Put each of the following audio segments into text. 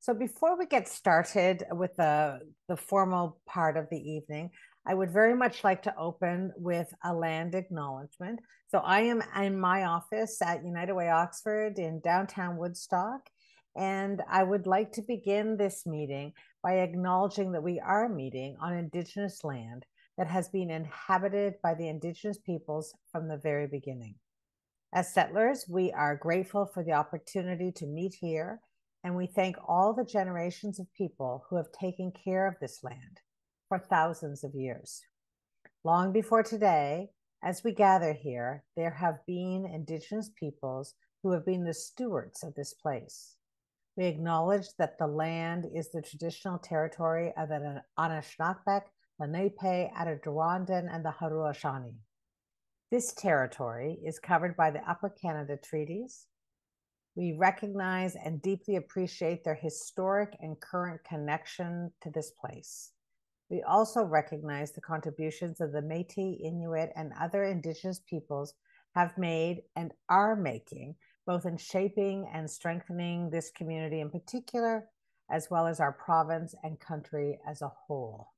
So before we get started with the formal part of the evening, I would very much like to open with a land acknowledgement. So I am in my office at United Way Oxford in downtown Woodstock, and I would like to begin this meeting by acknowledging that we are meeting on Indigenous land that has been inhabited by the Indigenous peoples from the very beginning. As settlers, we are grateful for the opportunity to meet here, and we thank all the generations of people who have taken care of this land for thousands of years. Long before today, as we gather here, there have been Indigenous peoples who have been the stewards of this place. We acknowledge that the land is the traditional territory of the Anishinaabeg, Lenape, Attawadan, and the Haudenosaunee. This territory is covered by the Upper Canada Treaties. We recognize and deeply appreciate their historic and current connection to this place. We also recognize the contributions of the Métis, Inuit, and other Indigenous peoples have made and are making, both in shaping and strengthening this community in particular, as well as our province and country as a whole.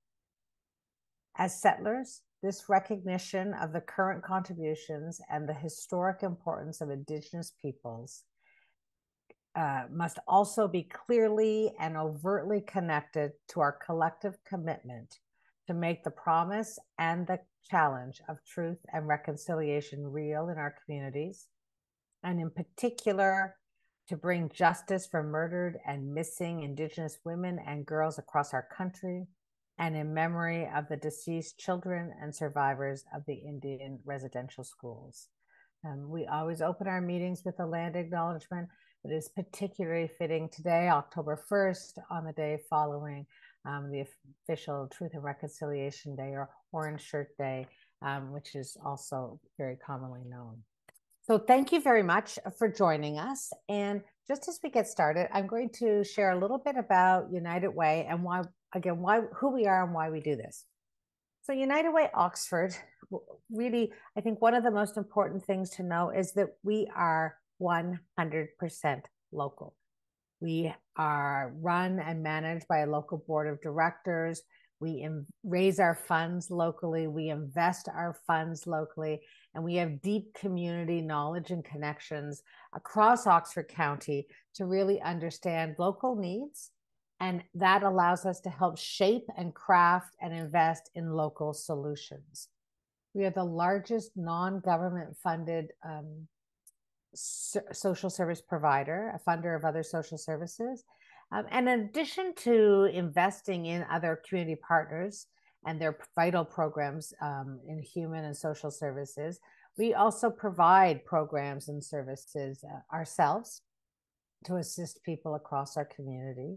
As settlers, this recognition of the current contributions and the historic importance of Indigenous peoples must also be clearly and overtly connected to our collective commitment to make the promise and the challenge of truth and reconciliation real in our communities, and in particular, to bring justice for murdered and missing Indigenous women and girls across our country, and in memory of the deceased children and survivors of the Indian residential schools. We always open our meetings with a land acknowledgement, but it is particularly fitting today, October 1st, on the day following the official Truth and Reconciliation Day, or Orange Shirt Day, which is also very commonly known. So thank you very much for joining us. And just as we get started, I'm going to share a little bit about United Way and who we are and why we do this. So United Way Oxford, really, I think one of the most important things to know is that we are 100% local. We are run and managed by a local board of directors. We raise our funds locally. We invest our funds locally. And we have deep community knowledge and connections across Oxford County to really understand local needs. And that allows us to help shape and craft and invest in local solutions. We are the largest non-government funded social service provider, a funder of other social services. And in addition to investing in other community partners and their vital programs in human and social services, we also provide programs and services ourselves to assist people across our community.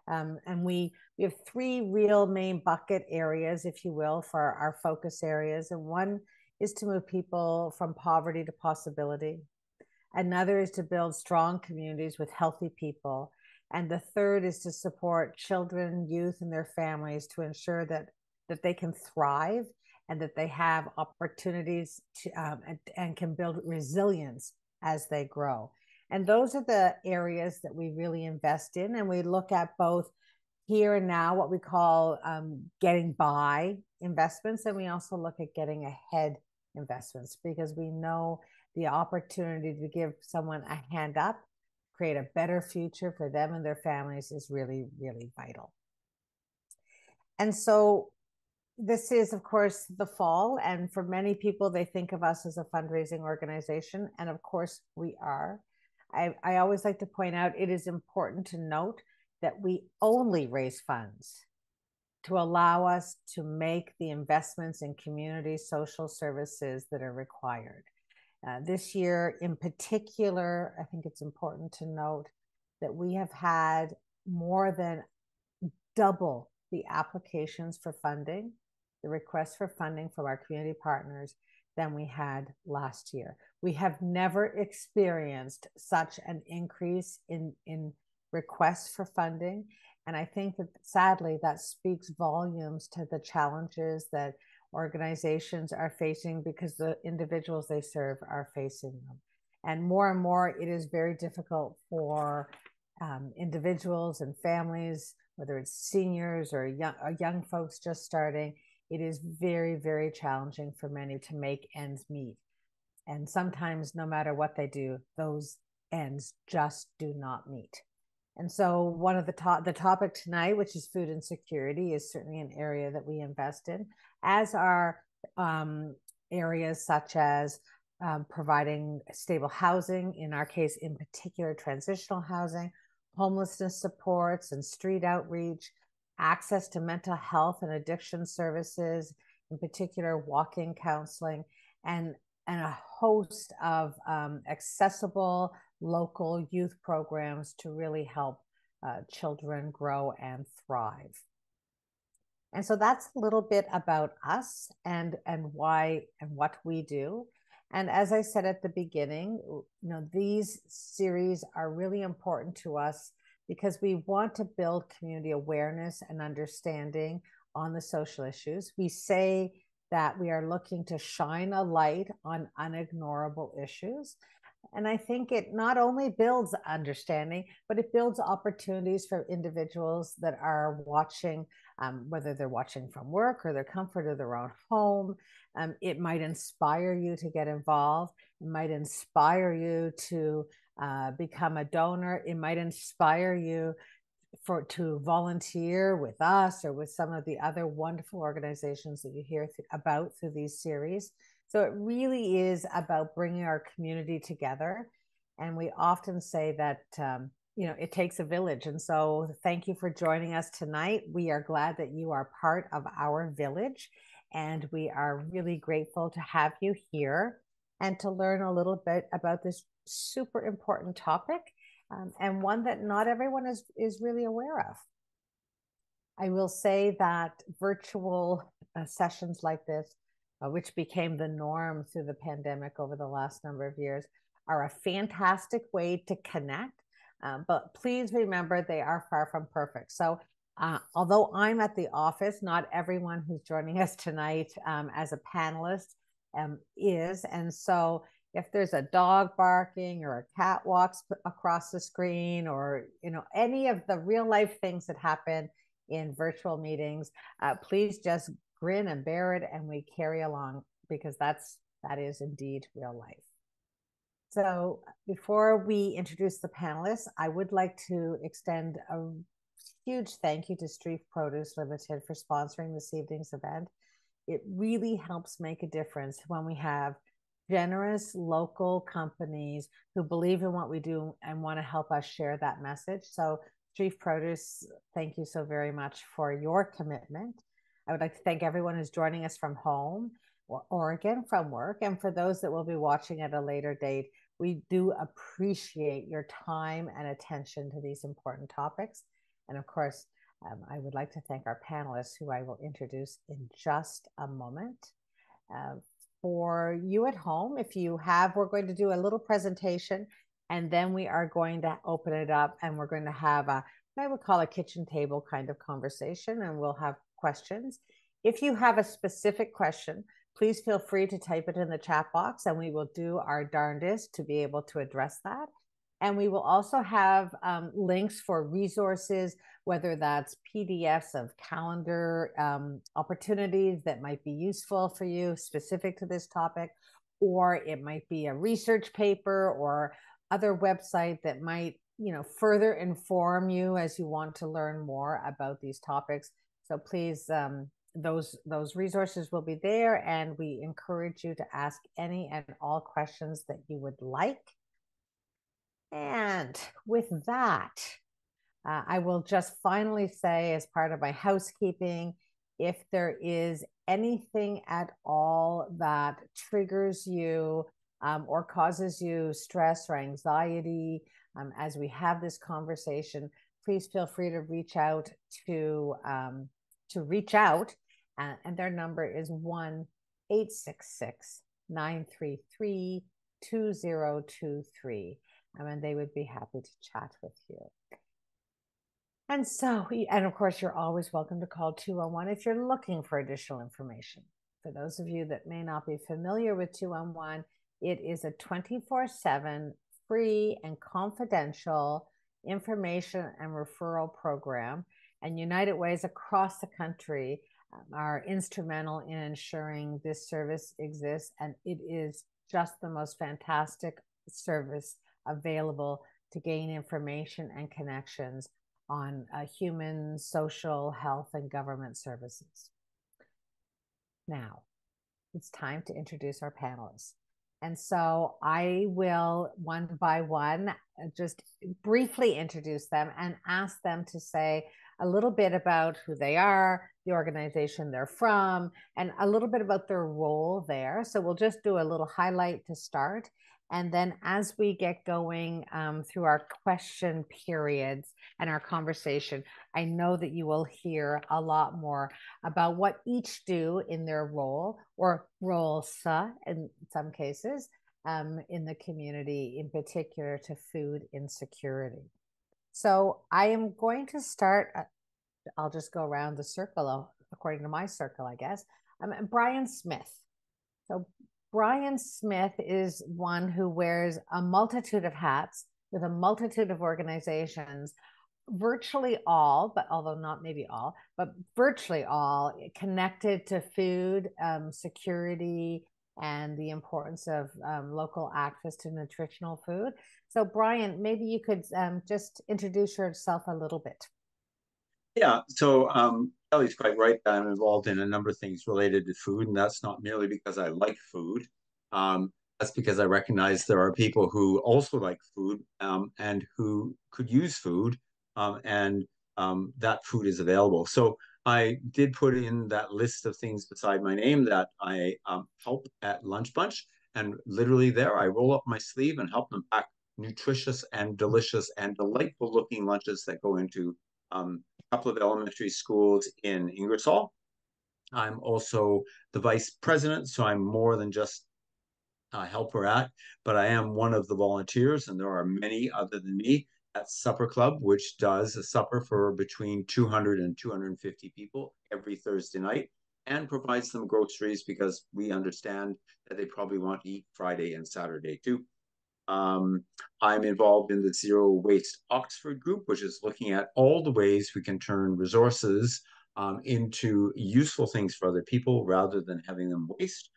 And we have three real main bucket areas, if you will, for our focus areas. And one is to move people from poverty to possibility. Another is to build strong communities with healthy people. And the third is to support children, youth, and their families to ensure that they can thrive and that they have opportunities to, and can build resilience as they grow. And those are the areas that we really invest in. And we look at both here and now, what we call getting by investments. And we also look at getting ahead investments, because we know the opportunity to give someone a hand up, create a better future for them and their families is really, really vital. And so this is, of course, the fall. And for many people, they think of us as a fundraising organization. And of course, we are. I always like to point out, it is important to note that we only raise funds to allow us to make the investments in community social services that are required. This year in particular, I think it's important to note that we have had more than double the applications for funding, the requests for funding from our community partners, than we had last year. We have never experienced such an increase in requests for funding. And I think that sadly, that speaks volumes to the challenges that organizations are facing, because the individuals they serve are facing them. And more, it is very difficult for individuals and families, whether it's seniors or young folks just starting, it is very, very challenging for many to make ends meet. And sometimes, no matter what they do, those ends just do not meet. And so one of the topic tonight, which is food insecurity, is certainly an area that we invest in, as are areas such as providing stable housing, in our case, in particular, transitional housing, homelessness supports and street outreach, access to mental health and addiction services, in particular, walk-in counseling, and a host of accessible local youth programs to really help children grow and thrive. And so that's a little bit about us and why and what we do. And as I said at the beginning, these series are really important to us because we want to build community awareness and understanding on the social issues. We say that we are looking to shine a light on unignorable issues. And I think it not only builds understanding, but it builds opportunities for individuals that are watching, whether they're watching from work or their comfort of their own home. It might inspire you to get involved. It might inspire you to become a donor. It might inspire you to volunteer with us or with some of the other wonderful organizations that you hear about through these series. So it really is about bringing our community together. And we often say that, it takes a village. And so thank you for joining us tonight. We are glad that you are part of our village. And we are really grateful to have you here and to learn a little bit about this super important topic, and one that not everyone is really aware of. I will say that virtual sessions like this, which became the norm through the pandemic over the last number of years, are a fantastic way to connect. But please remember, they are far from perfect. So although I'm at the office, not everyone who's joining us tonight as a panelist is. And so if there's a dog barking or a cat walks across the screen, or any of the real life things that happen in virtual meetings, please just grin and bear it, and we carry along, because that is indeed real life. So before we introduce the panelists, I would like to extend a huge thank you to Street Produce Limited for sponsoring this evening's event. It really helps make a difference when we have generous local companies who believe in what we do and want to help us share that message. So Street Produce, thank you so very much for your commitment. I would like to thank everyone who's joining us from home or again from work. And for those that will be watching at a later date, we do appreciate your time and attention to these important topics. And of course, I would like to thank our panelists, who I will introduce in just a moment. For you at home, we're going to do a little presentation, and then we are going to open it up, and we're going to have I would call a kitchen table kind of conversation, and we'll have questions. If you have a specific question, please feel free to type it in the chat box, and we will do our darndest to be able to address that. And we will also have links for resources, whether that's PDFs of calendar opportunities that might be useful for you specific to this topic, or it might be a research paper or other website that might further inform you as you want to learn more about these topics. So please, those resources will be there, and we encourage you to ask any and all questions that you would like. And with that, I will just finally say, as part of my housekeeping, if there is anything at all that triggers you or causes you stress or anxiety as we have this conversation, please feel free to reach out and their number is 1-866-933-2023. And they would be happy to chat with you. And of course, you're always welcome to call 211 if you're looking for additional information. For those of you that may not be familiar with 211, it is a 24/7 free and confidential information and referral program. And United Ways across the country are instrumental in ensuring this service exists. And it is just the most fantastic service available to gain information and connections on human, social, health, and government services. Now, it's time to introduce our panelists. And so I will, one by one, just briefly introduce them and ask them to say a little bit about who they are, the organization they're from, and a little bit about their role there. So we'll just do a little highlight to start. And then as we get going through our question periods and our conversation, I know that you will hear a lot more about what each do in their role or roles in some cases in the community, in particular to food insecurity. So I am going to start, I'll just go around the circle according to my circle, I guess. Brian Smith. So Brian Smith is one who wears a multitude of hats with a multitude of organizations, virtually all, but although not maybe all, but virtually all connected to food security and the importance of local access to nutritional food. So Brian, maybe you could just introduce yourself a little bit. Yeah, so Kelly's quite right that I'm involved in a number of things related to food, and that's not merely because I like food. That's because I recognize there are people who also like food and who could use food, and that food is available. So I did put in that list of things beside my name that I help at Lunch Bunch, and literally there I roll up my sleeve and help them pack nutritious and delicious and delightful looking lunches that go into couple of elementary schools in Ingersoll. I'm also the vice president, so I'm more than just a helper at, but I am one of the volunteers, and there are many other than me at Supper Club, which does a supper for between 200 and 250 people every Thursday night and provides them groceries because we understand that they probably want to eat Friday and Saturday too. I'm involved in the Zero Waste Oxford group, which is looking at all the ways we can turn resources into useful things for other people rather than having them waste.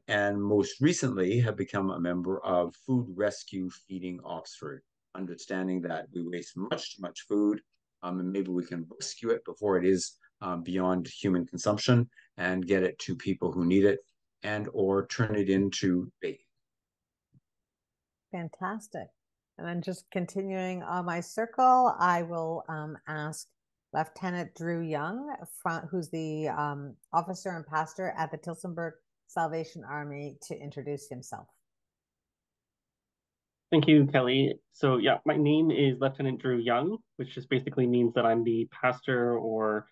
And most recently have become a member of Food Rescue Feeding Oxford, understanding that we waste much too much food and maybe we can rescue it before it is beyond human consumption and get it to people who need it and or turn it into bacon. Fantastic. And then just continuing on my circle, I will ask Lieutenant Drew Young, who's the officer and pastor at the Tillsonburg Salvation Army, to introduce himself. Thank you, Kelly. So yeah, my name is Lieutenant Drew Young, which just basically means that I'm the pastor or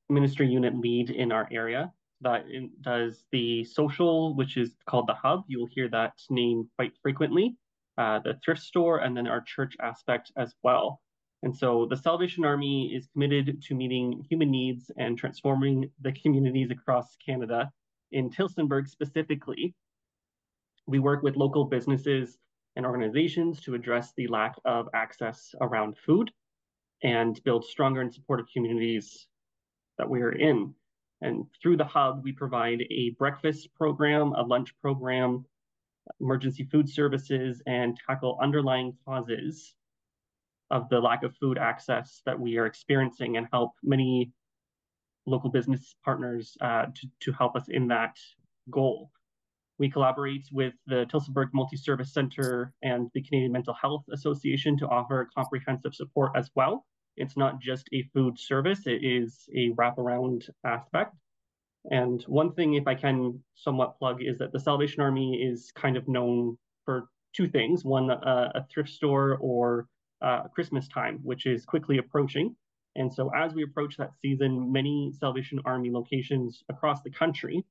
ministry unit lead in our area that does the social, which is called the Hub. You will hear that name quite frequently, the thrift store, and then our church aspect as well. And so the Salvation Army is committed to meeting human needs and transforming the communities across Canada. In Tillsonburg specifically, we work with local businesses and organizations to address the lack of access around food and build stronger and supportive communities that we are in. And through the Hub, we provide a breakfast program, a lunch program, emergency food services, and tackle underlying causes of the lack of food access that we are experiencing and help many local business partners to help us in that goal. We collaborate with the Tillsonburg Multi-Service Center and the Canadian Mental Health Association to offer comprehensive support as well. It's not just a food service, it is a wraparound aspect. And one thing, if I can somewhat plug, is that the Salvation Army is kind of known for two things. One, a thrift store or Christmas time, which is quickly approaching. And so as we approach that season, many Salvation Army locations across the country,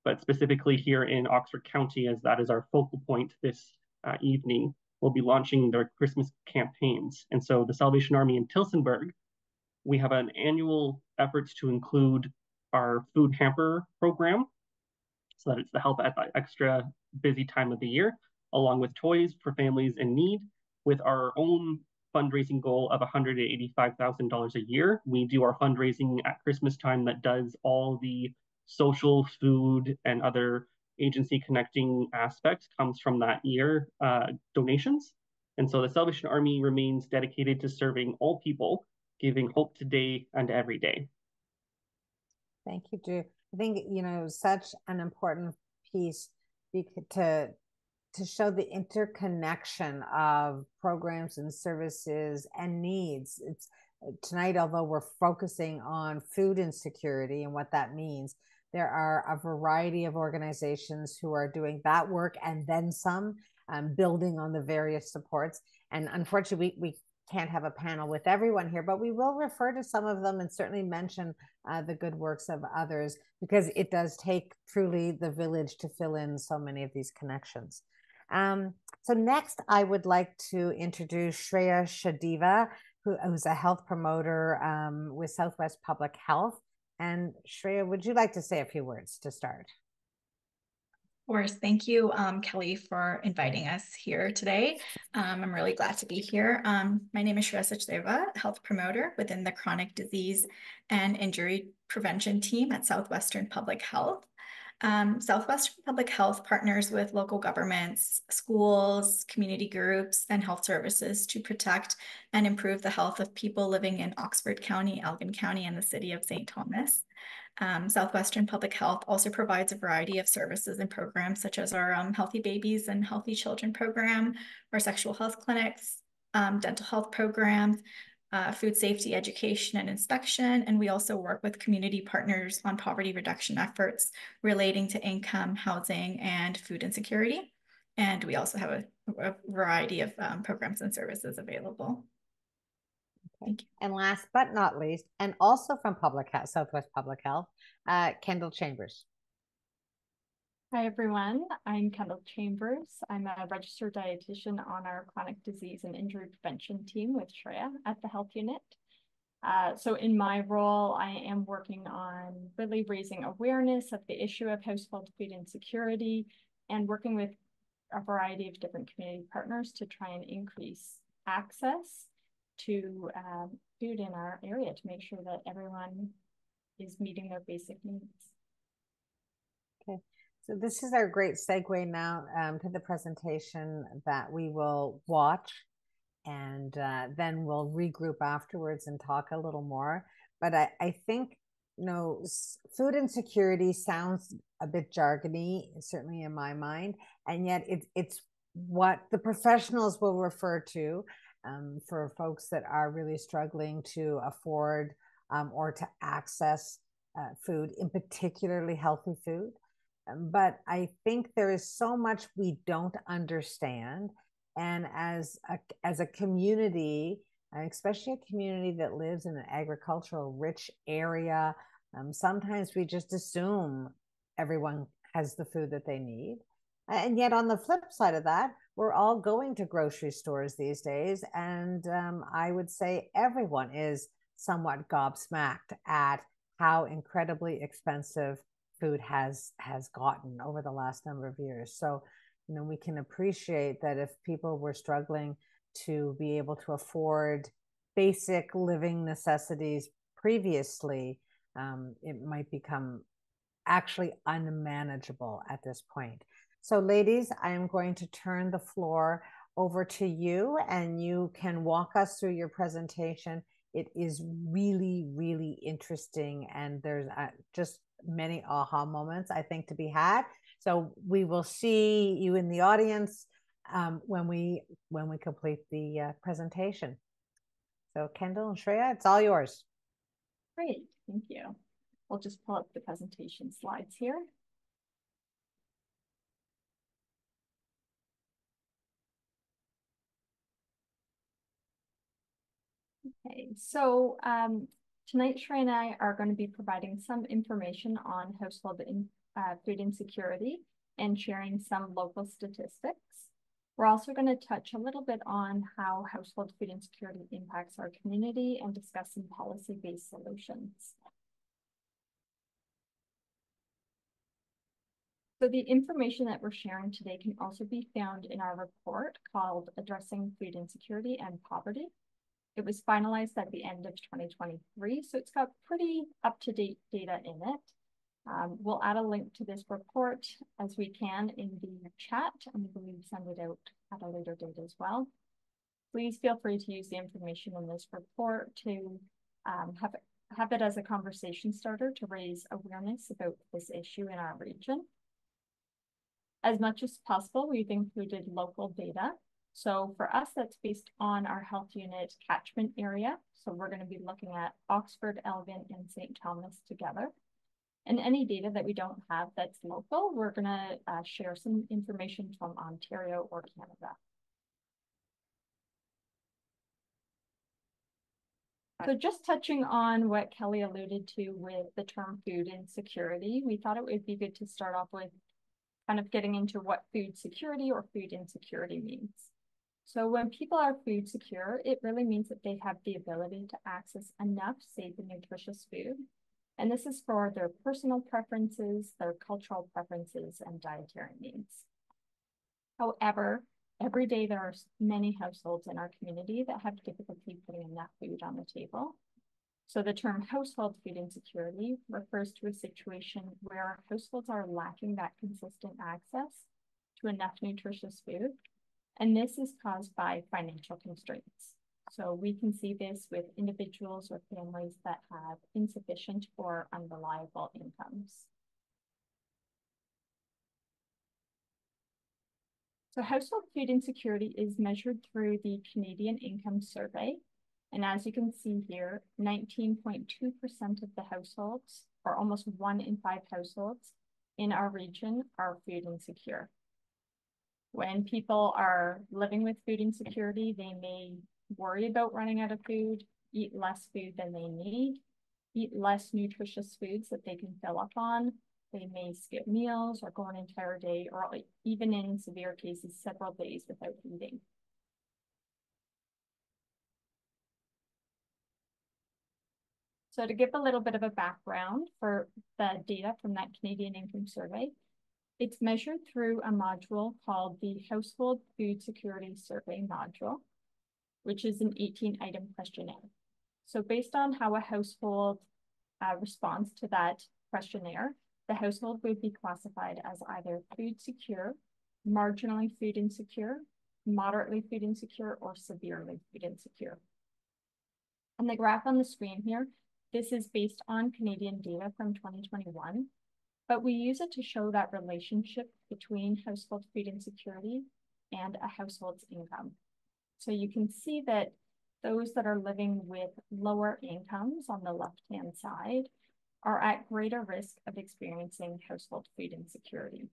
but specifically here in Oxford County, as that is our focal point this evening, will be launching their Christmas campaigns. And so the Salvation Army in Tillsonburg, we have an annual efforts to include our food hamper program, so that it's to help at that extra busy time of the year, along with toys for families in need. with our own fundraising goal of $185,000 a year. We do our fundraising at Christmas time that does all the social, food, and other agency connecting aspects comes from that year donations. And so the Salvation Army remains dedicated to serving all people, giving hope today and every day. Thank you, Drew. I think, such an important piece to show the interconnection of programs and services and needs. It's tonight, although we're focusing on food insecurity and what that means, there are a variety of organizations who are doing that work and then some, building on the various supports. And unfortunately, we can't have a panel with everyone here, but we will refer to some of them and certainly mention the good works of others, because it does take truly the village to fill in so many of these connections. So next, I would like to introduce Shreya Shadiva, who's a health promoter with Southwest Public Health. And Shreya, would you like to say a few words to start? Of course. Thank you, Kelly, for inviting us here today. I'm really glad to be here. My name is Shreya Sachdeva, health promoter within the Chronic Disease and Injury Prevention team at Southwestern Public Health. Southwestern Public Health partners with local governments, schools, community groups, and health services to protect and improve the health of people living in Oxford County, Elgin County, and the city of St. Thomas. Southwestern Public Health also provides a variety of services and programs, such as our Healthy Babies and Healthy Children program, our sexual health clinics, dental health programs, food safety education and inspection. And we also work with community partners on poverty reduction efforts relating to income, housing, and food insecurity. And we also have a variety of programs and services available. Thank you. And last but not least, and also from Public Health, Southwest Public Health, Kendall Chambers. Hi, everyone. I'm Kendall Chambers. I'm a registered dietitian on our chronic disease and injury prevention team with Shreya at the health unit. So in my role, I am working on really raising awareness of the issue of household food insecurity and working with a variety of different community partners to try and increase access to food in our area to make sure that everyone is meeting their basic needs. Okay, so this is our great segue now to the presentation that we will watch, and then we'll regroup afterwards and talk a little more. But I think, food insecurity sounds a bit jargony, certainly in my mind, and yet it's what the professionals will refer to for folks that are really struggling to afford or to access food, in particularly healthy food. But I think there is so much we don't understand. And as a community, especially a community that lives in an agricultural rich area, sometimes we just assume everyone has the food that they need. And yet on the flip side of that, we're all going to grocery stores these days. And I would say everyone is somewhat gobsmacked at how incredibly expensive food has gotten over the last number of years. So, we can appreciate that if people were struggling to be able to afford basic living necessities previously, it might become actually unmanageable at this point. So ladies, I am going to turn the floor over to you, and you can walk us through your presentation. It is really, really interesting, and there's just many aha moments, I think, to be had. So we will see you in the audience when we complete the presentation. So Kendall and Shreya, it's all yours. Great, thank you. I'll just pull up the presentation slides here. Okay, so tonight Shreya and I are going to be providing some information on household food insecurity and sharing some local statistics. We're also going to touch a little bit on how household food insecurity impacts our community and discuss some policy-based solutions. So the information that we're sharing today can also be found in our report called Addressing Food Insecurity and Poverty. It was finalized at the end of 2023, so it's got pretty up-to-date data in it. We'll add a link to this report as we can in the chat, and we'll send it out at a later date as well. Please feel free to use the information in this report to have it as a conversation starter to raise awareness about this issue in our region. As much as possible, we've included local data. So for us, that's based on our health unit catchment area. So we're going to be looking at Oxford, Elgin, and St. Thomas together. And any data that we don't have that's local, we're going to share some information from Ontario or Canada. So just touching on what Kelly alluded to with the term food insecurity, we thought it would be good to start off with kind of getting into what food security or food insecurity means. So when people are food secure, it really means that they have the ability to access enough safe and nutritious food. And this is for their personal preferences, their cultural preferences, and dietary needs. However, every day there are many households in our community that have difficulty putting enough food on the table. So the term household food insecurity refers to a situation where households are lacking that consistent access to enough nutritious food. And this is caused by financial constraints. So we can see this with individuals or families that have insufficient or unreliable incomes. So household food insecurity is measured through the Canadian Income Survey. And as you can see here, 19.2% of the households, or almost 1 in 5 households in our region, are food insecure. When people are living with food insecurity, they may worry about running out of food, eat less food than they need, eat less nutritious foods that they can fill up on. They may skip meals or go an entire day, or even in severe cases, several days without eating. So to give a little bit of a background for the data from that Canadian Income Survey, it's measured through a module called the Household Food Security Survey module, which is an 18-item questionnaire. So based on how a household responds to that questionnaire, the household would be classified as either food secure, marginally food insecure, moderately food insecure, or severely food insecure. And the graph on the screen here, this is based on Canadian data from 2021, but we use it to show that relationship between household food insecurity and a household's income. So you can see that those that are living with lower incomes on the left-hand side are at greater risk of experiencing household food insecurity.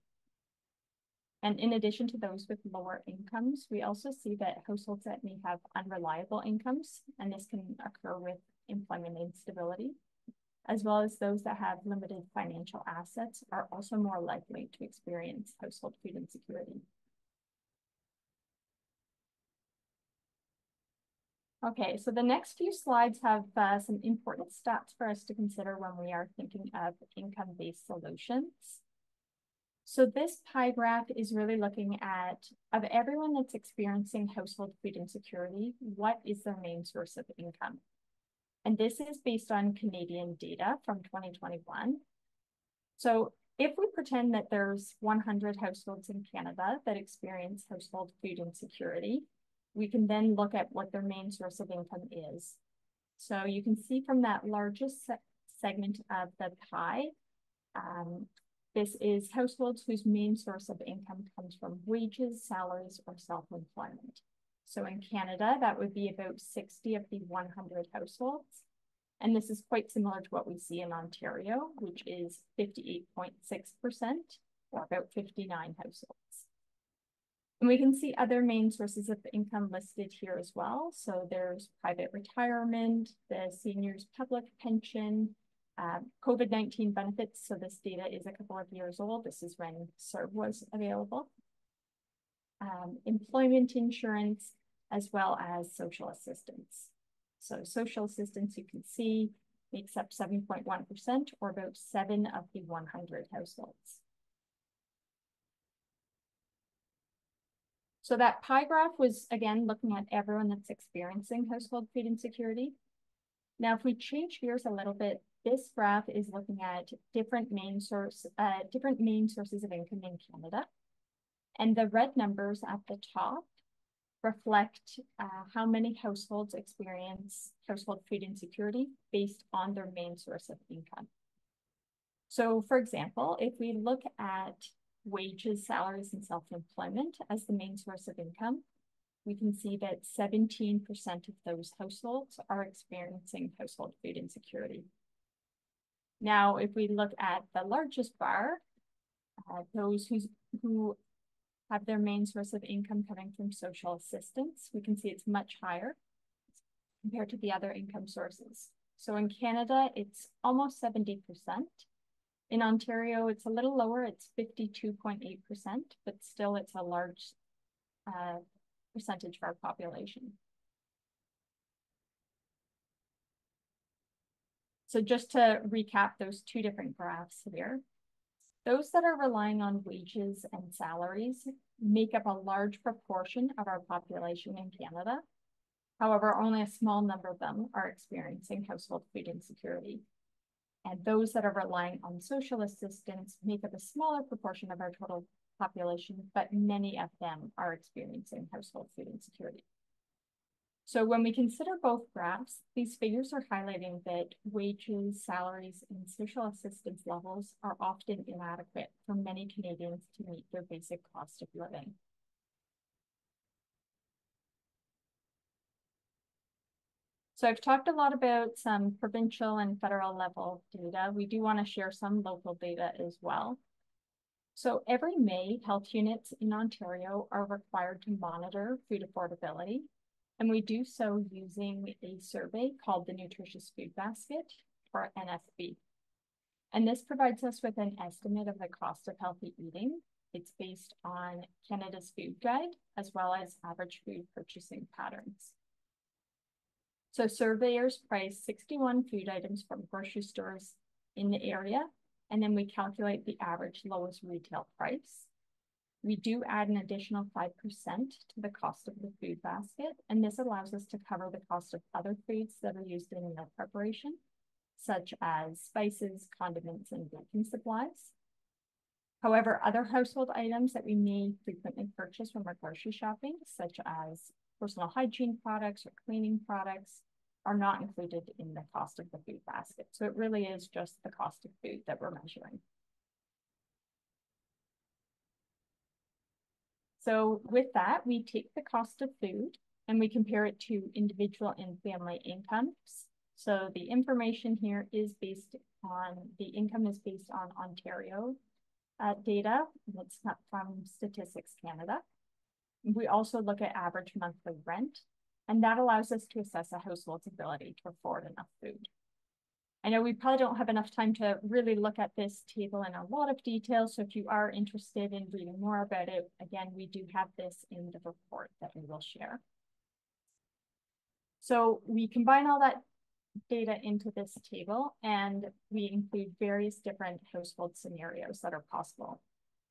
And in addition to those with lower incomes, we also see that households that may have unreliable incomes, and this can occur with employment instability, as well as those that have limited financial assets, are also more likely to experience household food insecurity. Okay, so the next few slides have some important stats for us to consider when we are thinking of income-based solutions. So this pie graph is really looking at, of everyone that's experiencing household food insecurity, what is their main source of income? And this is based on Canadian data from 2021. So if we pretend that there's 100 households in Canada that experience household food insecurity, we can then look at what their main source of income is. So you can see from that largest segment of the pie, this is households whose main source of income comes from wages, salaries, or self-employment. So in Canada, that would be about 60 of the 100 households. And this is quite similar to what we see in Ontario, which is 58.6%, or about 59 households. And we can see other main sources of income listed here as well. So there's private retirement, the seniors' public pension, COVID-19 benefits. So this data is a couple of years old. This is when CERB was available. Employment insurance, as well as social assistance. So social assistance, you can see, makes up 7.1%, or about 7 of the 100 households. So that pie graph was, again, looking at everyone that's experiencing household food insecurity. Now, if we change gears a little bit, this graph is looking at different main sources of income in Canada. And the red numbers at the top reflect how many households experience household food insecurity based on their main source of income. So, for example, if we look at wages, salaries, and self-employment as the main source of income, we can see that 17% of those households are experiencing household food insecurity. Now, if we look at the largest bar, those who have their main source of income coming from social assistance, we can see it's much higher compared to the other income sources. So in Canada, it's almost 70%. In Ontario, it's a little lower, it's 52.8%, but still it's a large percentage of our population. So just to recap those two different graphs here, those that are relying on wages and salaries make up a large proportion of our population in Canada. However, only a small number of them are experiencing household food insecurity. And those that are relying on social assistance make up a smaller proportion of our total population, but many of them are experiencing household food insecurity. So when we consider both graphs, these figures are highlighting that wages, salaries, and social assistance levels are often inadequate for many Canadians to meet their basic cost of living. So I've talked a lot about some provincial and federal level data. We do want to share some local data as well. So every May, health units in Ontario are required to monitor food affordability. And we do so using a survey called the Nutritious Food Basket, or NFB. And this provides us with an estimate of the cost of healthy eating. It's based on Canada's Food Guide, as well as average food purchasing patterns. So surveyors price 61 food items from grocery stores in the area, and then we calculate the average lowest retail price. We do add an additional 5% to the cost of the food basket, and this allows us to cover the cost of other foods that are used in meal preparation, such as spices, condiments, and baking supplies. However, other household items that we may frequently purchase when we're grocery shopping, such as personal hygiene products or cleaning products, are not included in the cost of the food basket. So it really is just the cost of food that we're measuring. So with that, we take the cost of food and we compare it to individual and family incomes. So the information here is based on, the income is based on Ontario data. It's not from Statistics Canada. We also look at average monthly rent, and that allows us to assess a household's ability to afford enough food. I know we probably don't have enough time to really look at this table in a lot of detail, so if you are interested in reading more about it, again, we do have this in the report that we will share. So we combine all that data into this table, and we include various different household scenarios that are possible.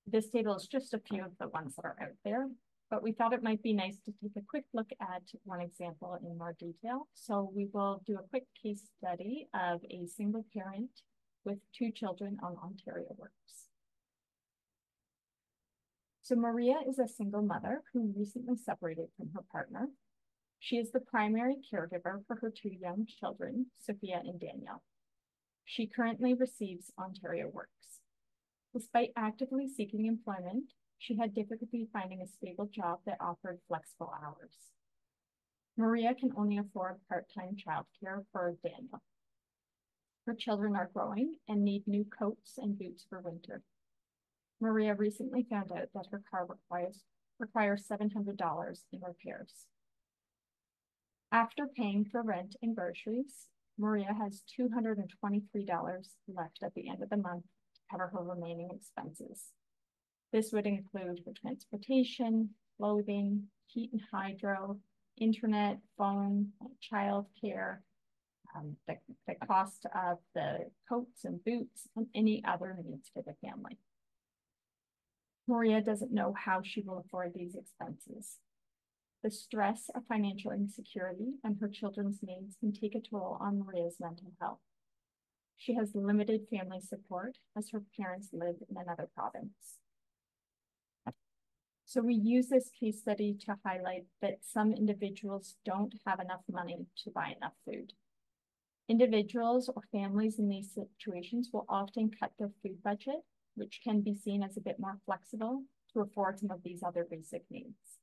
This table is just a few of the ones that are out there, but we thought it might be nice to take a quick look at one example in more detail. So we will do a quick case study of a single parent with 2 children on Ontario Works. So Maria is a single mother who recently separated from her partner. She is the primary caregiver for her 2 young children, Sophia and Danielle. She currently receives Ontario Works. Despite actively seeking employment, she had difficulty finding a stable job that offered flexible hours. Maria can only afford part-time childcare for Daniel. Her children are growing and need new coats and boots for winter. Maria recently found out that her car requires $700 in repairs. After paying for rent and groceries, Maria has $223 left at the end of the month to cover her remaining expenses. This would include her transportation, clothing, heat and hydro, internet, phone, childcare, the cost of the coats and boots, and any other needs for the family. Maria doesn't know how she will afford these expenses. The stress of financial insecurity and her children's needs can take a toll on Maria's mental health. She has limited family support as her parents live in another province. So we use this case study to highlight that some individuals don't have enough money to buy enough food. Individuals or families in these situations will often cut their food budget, which can be seen as a bit more flexible to afford some of these other basic needs.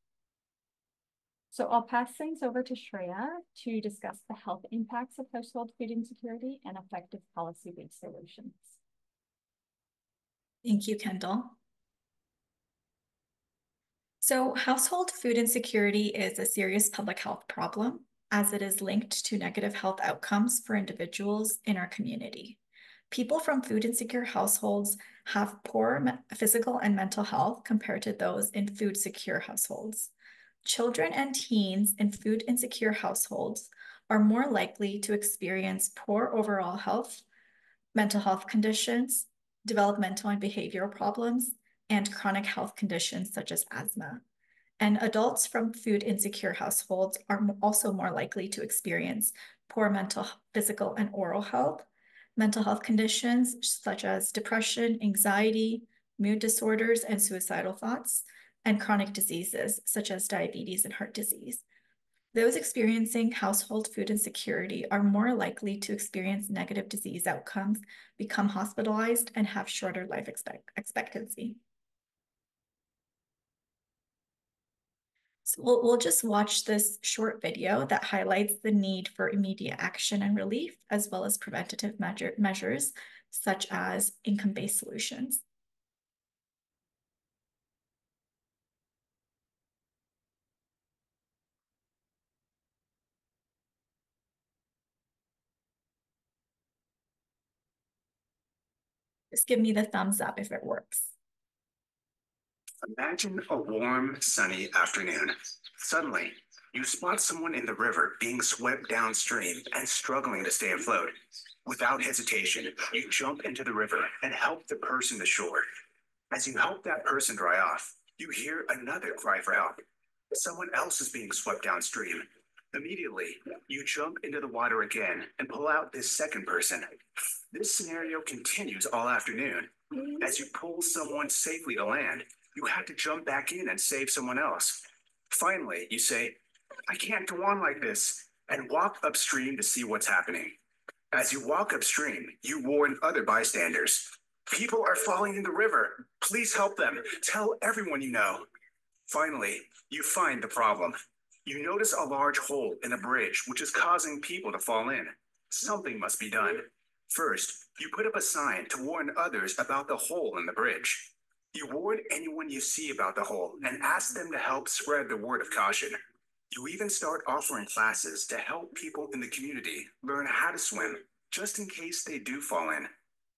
So I'll pass things over to Shreya to discuss the health impacts of household food insecurity and effective policy-based solutions. Thank you, Kendall. So household food insecurity is a serious public health problem as it is linked to negative health outcomes for individuals in our community. People from food insecure households have poor physical and mental health compared to those in food secure households. Children and teens in food insecure households are more likely to experience poor overall health, mental health conditions, developmental and behavioral problems, and chronic health conditions such as asthma. And adults from food insecure households are also more likely to experience poor mental, physical, and oral health, mental health conditions such as depression, anxiety, mood disorders, and suicidal thoughts, and chronic diseases such as diabetes and heart disease. Those experiencing household food insecurity are more likely to experience negative disease outcomes, become hospitalized, and have shorter life expectancy. So we'll just watch this short video that highlights the need for immediate action and relief, as well as preventative measures, such as income-based solutions. Just give me the thumbs up if it works. Imagine a warm, sunny afternoon. Suddenly, you spot someone in the river being swept downstream and struggling to stay afloat. Without hesitation, you jump into the river and help the person to shore. As you help that person dry off, you hear another cry for help. Someone else is being swept downstream. Immediately, you jump into the water again and pull out this second person. This scenario continues all afternoon. As you pull someone safely to land, you have to jump back in and save someone else. Finally, you say, "I can't go on like this," and walk upstream to see what's happening. As you walk upstream, you warn other bystanders. "People are falling in the river. Please help them. Tell everyone you know." Finally, you find the problem. You notice a large hole in a bridge, which is causing people to fall in. Something must be done. First, you put up a sign to warn others about the hole in the bridge. You warn anyone you see about the hole and ask them to help spread the word of caution. You even start offering classes to help people in the community learn how to swim, just in case they do fall in.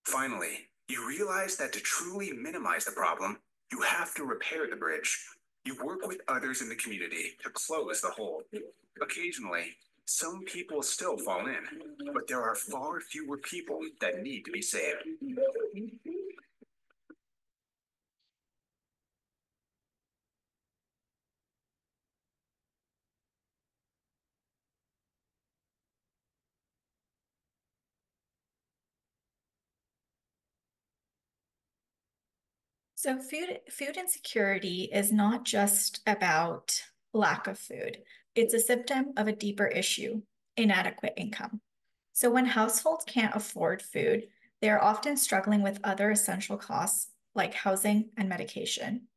Finally, you realize that to truly minimize the problem, you have to repair the bridge. You work with others in the community to close the hole. Occasionally, some people still fall in, but there are far fewer people that need to be saved. So food insecurity is not just about lack of food. It's a symptom of a deeper issue, inadequate income. So when households can't afford food, they are often struggling with other essential costs like housing and medication.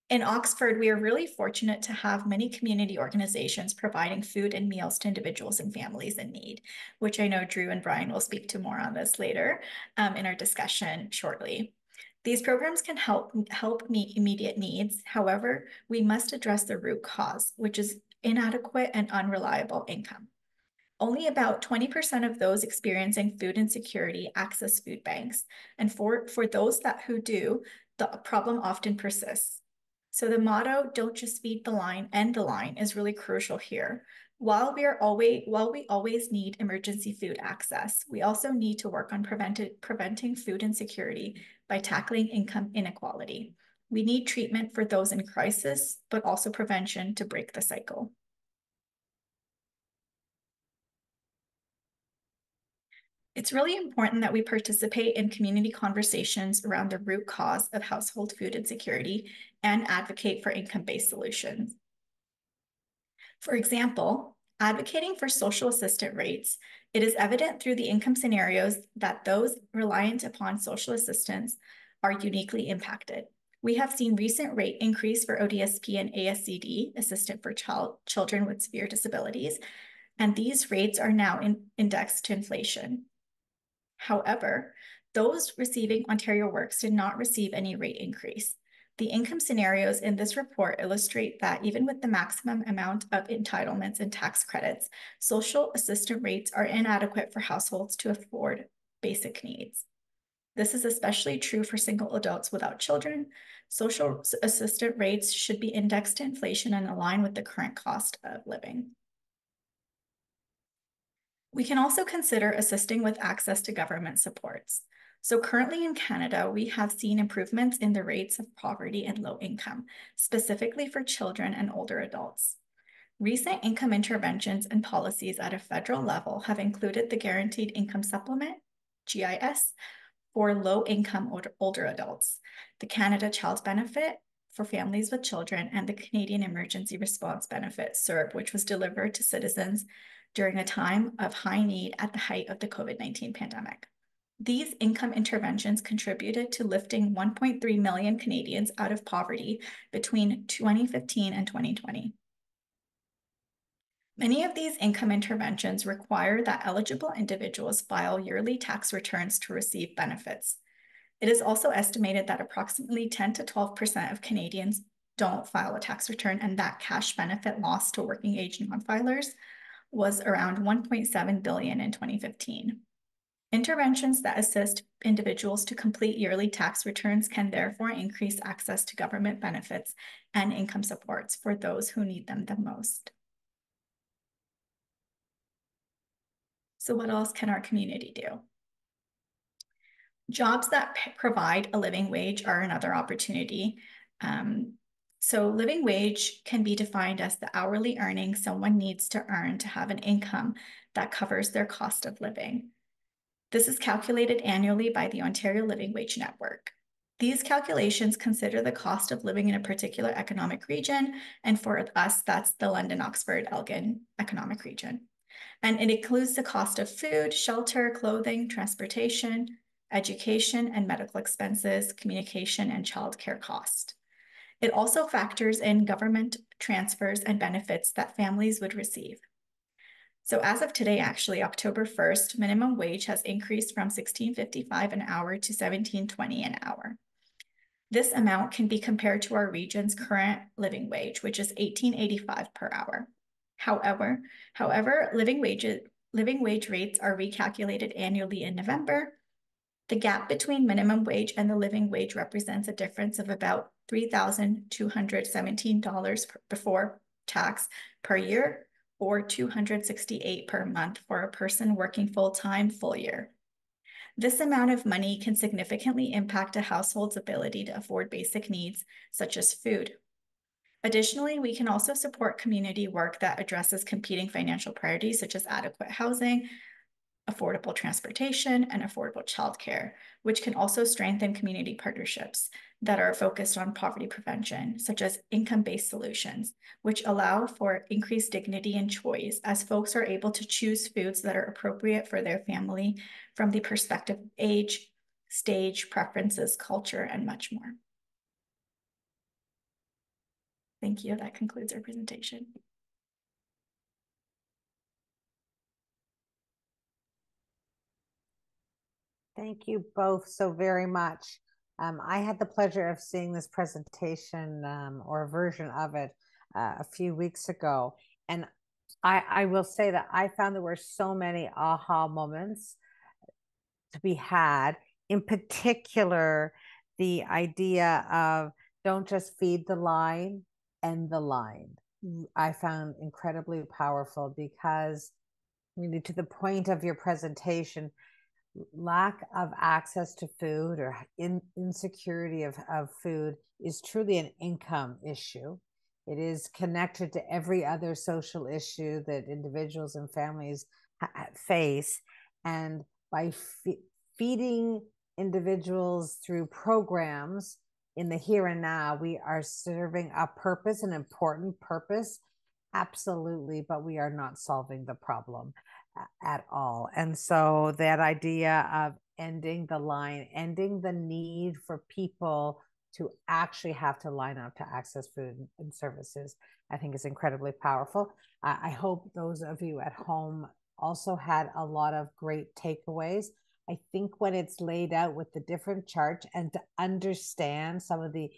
In Oxford, we are really fortunate to have many community organizations providing food and meals to individuals and families in need, which I know Drew and Brian will speak to more on this later in our discussion shortly. These programs can help meet immediate needs. However, we must address the root cause, which is inadequate and unreliable income. Only about 20% of those experiencing food insecurity access food banks. And for those who do, the problem often persists. So the motto, "Don't just feed the line, end the line," is really crucial here. While we always need emergency food access, we also need to work on preventing food insecurity by tackling income inequality. We need treatment for those in crisis, but also prevention to break the cycle. It's really important that we participate in community conversations around the root cause of household food insecurity and advocate for income-based solutions. For example, advocating for social assistance rates, it is evident through the income scenarios that those reliant upon social assistance are uniquely impacted. We have seen recent rate increase for ODSP and ASCD, Assistant for Children with Severe Disabilities, and these rates are now indexed to inflation. However, those receiving Ontario Works did not receive any rate increase. The income scenarios in this report illustrate that even with the maximum amount of entitlements and tax credits, social assistance rates are inadequate for households to afford basic needs. This is especially true for single adults without children. Social assistance rates should be indexed to inflation and align with the current cost of living. We can also consider assisting with access to government supports. So currently in Canada, we have seen improvements in the rates of poverty and low income, specifically for children and older adults. Recent income interventions and policies at a federal level have included the Guaranteed Income Supplement, GIS, for low-income older adults, the Canada Child Benefit for families with children, and the Canadian Emergency Response Benefit, CERB, which was delivered to citizens during a time of high need at the height of the COVID-19 pandemic. These income interventions contributed to lifting 1.3 million Canadians out of poverty between 2015 and 2020. Many of these income interventions require that eligible individuals file yearly tax returns to receive benefits. It is also estimated that approximately 10 to 12% of Canadians don't file a tax return, and that cash benefit lost to working age non-filers was around 1.7 billion in 2015. Interventions that assist individuals to complete yearly tax returns can therefore increase access to government benefits and income supports for those who need them the most. So what else can our community do? Jobs that provide a living wage are another opportunity. So living wage can be defined as the hourly earnings someone needs to earn to have an income that covers their cost of living. This is calculated annually by the Ontario Living Wage Network. These calculations consider the cost of living in a particular economic region, and for us, that's the London, Oxford, Elgin economic region. And it includes the cost of food, shelter, clothing, transportation, education and medical expenses, communication, and childcare cost. It also factors in government transfers and benefits that families would receive. So as of today, actually, October 1st, minimum wage has increased from $16.55 an hour to $17.20 an hour. This amount can be compared to our region's current living wage, which is $18.85 per hour. However, living wage rates are recalculated annually in November. The gap between minimum wage and the living wage represents a difference of about $3,217 before tax per year, or $268 per month for a person working full-time full year. This amount of money can significantly impact a household's ability to afford basic needs, such as food. Additionally, we can also support community work that addresses competing financial priorities, such as adequate housing, affordable transportation, and affordable childcare, which can also strengthen community partnerships that are focused on poverty prevention, such as income-based solutions, which allow for increased dignity and choice as folks are able to choose foods that are appropriate for their family from the perspective of age, stage, preferences, culture, and much more. Thank you. That concludes our presentation. Thank you both so very much. I had the pleasure of seeing this presentation or a version of it a few weeks ago. And I will say that I found there were so many aha moments to be had, in particular, the idea of don't just feed the line, end the line. I found incredibly powerful because, really, to the point of your presentation, lack of access to food or insecurity of food is truly an income issue. It is connected to every other social issue that individuals and families face. And by feeding individuals through programs in the here and now, we are serving a purpose, an important purpose, absolutely, but we are not solving the problem at all. And so that idea of ending the line, ending the need for people to actually have to line up to access food and services, I think is incredibly powerful. I hope those of you at home also had a lot of great takeaways. I think when it's laid out with the different charts and to understand some of the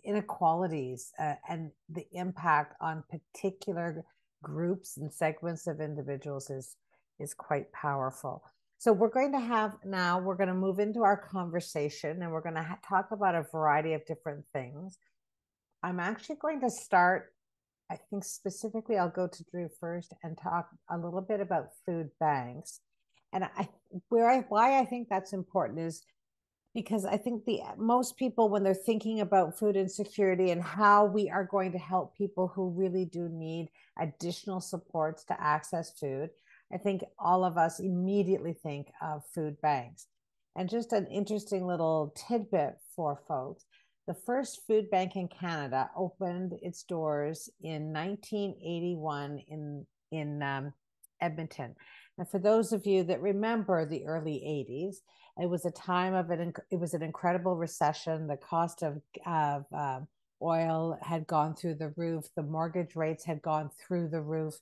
inequalities and the impact on particular groups and segments of individuals is quite powerful. So we're going to move into our conversation, and we're going to talk about a variety of different things. I'm actually going to start, I think specifically I'll go to Drew first and talk a little bit about food banks. And why I think that's important is because I think most people, when they're thinking about food insecurity and how we are going to help people who really do need additional supports to access food, I think all of us immediately think of food banks. And just an interesting little tidbit for folks, the first food bank in Canada opened its doors in 1981 in Edmonton. And for those of you that remember the early 80s, it was a time of it was an incredible recession. The cost of oil had gone through the roof. The mortgage rates had gone through the roof.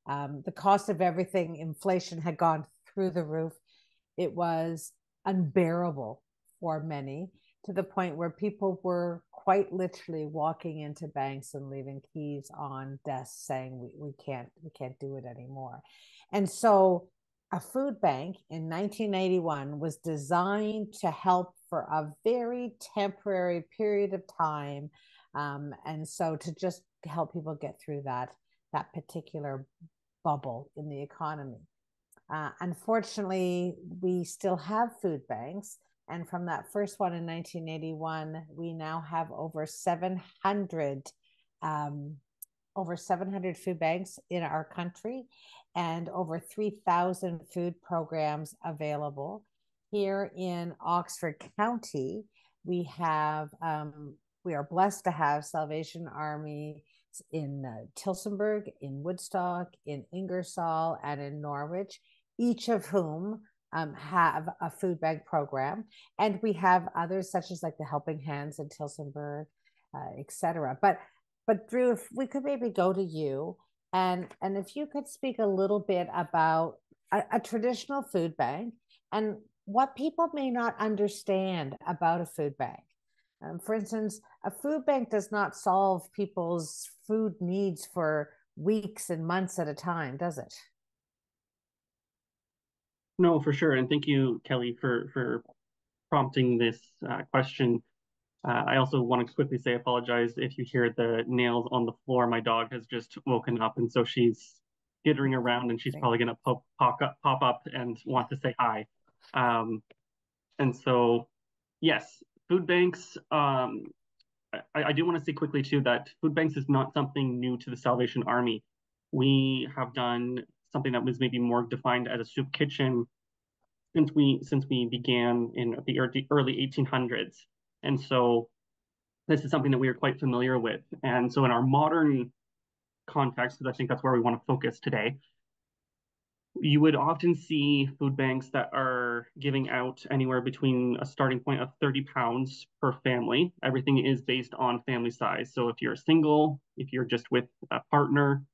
The cost of everything, inflation had gone through the roof. It was unbearable for many, to the point where people were quite literally walking into banks and leaving keys on desks saying we can't do it anymore. And so a food bank in 1981 was designed to help for a very temporary period of time, and so to just help people get through that particular bubble in the economy. Unfortunately, we still have food banks, and from that first one in 1981, we now have over 700 food banks in our country, and over 3,000 food programs available. Here in Oxford County, we are blessed to have Salvation Army in Tillsonburg, in Woodstock, in Ingersoll, and in Norwich, each of whom have a food bank program. And we have others such as like the Helping Hands in Tillsonburg, etc. But Drew, if we could maybe go to you, and if you could speak a little bit about a traditional food bank and what people may not understand about a food bank. For instance, a food bank does not solve people's food needs for weeks and months at a time, does it? No, for sure. And thank you, Kelly, for prompting this question. I also want to quickly say apologize if you hear the nails on the floor. My dog has just woken up, and so she's skittering around, and she's probably going to pop up and want to say hi. And so, yes, food banks. I do want to say quickly too that food banks is not something new to the Salvation Army. We have done something that was maybe more defined as a soup kitchen since we began in the early 1800s. And so this is something that we are quite familiar with. And so in our modern context, because I think that's where we want to focus today, you would often see food banks that are giving out anywhere between a starting point of 30 pounds per family. Everything is based on family size. So if you're single, if you're just with a partner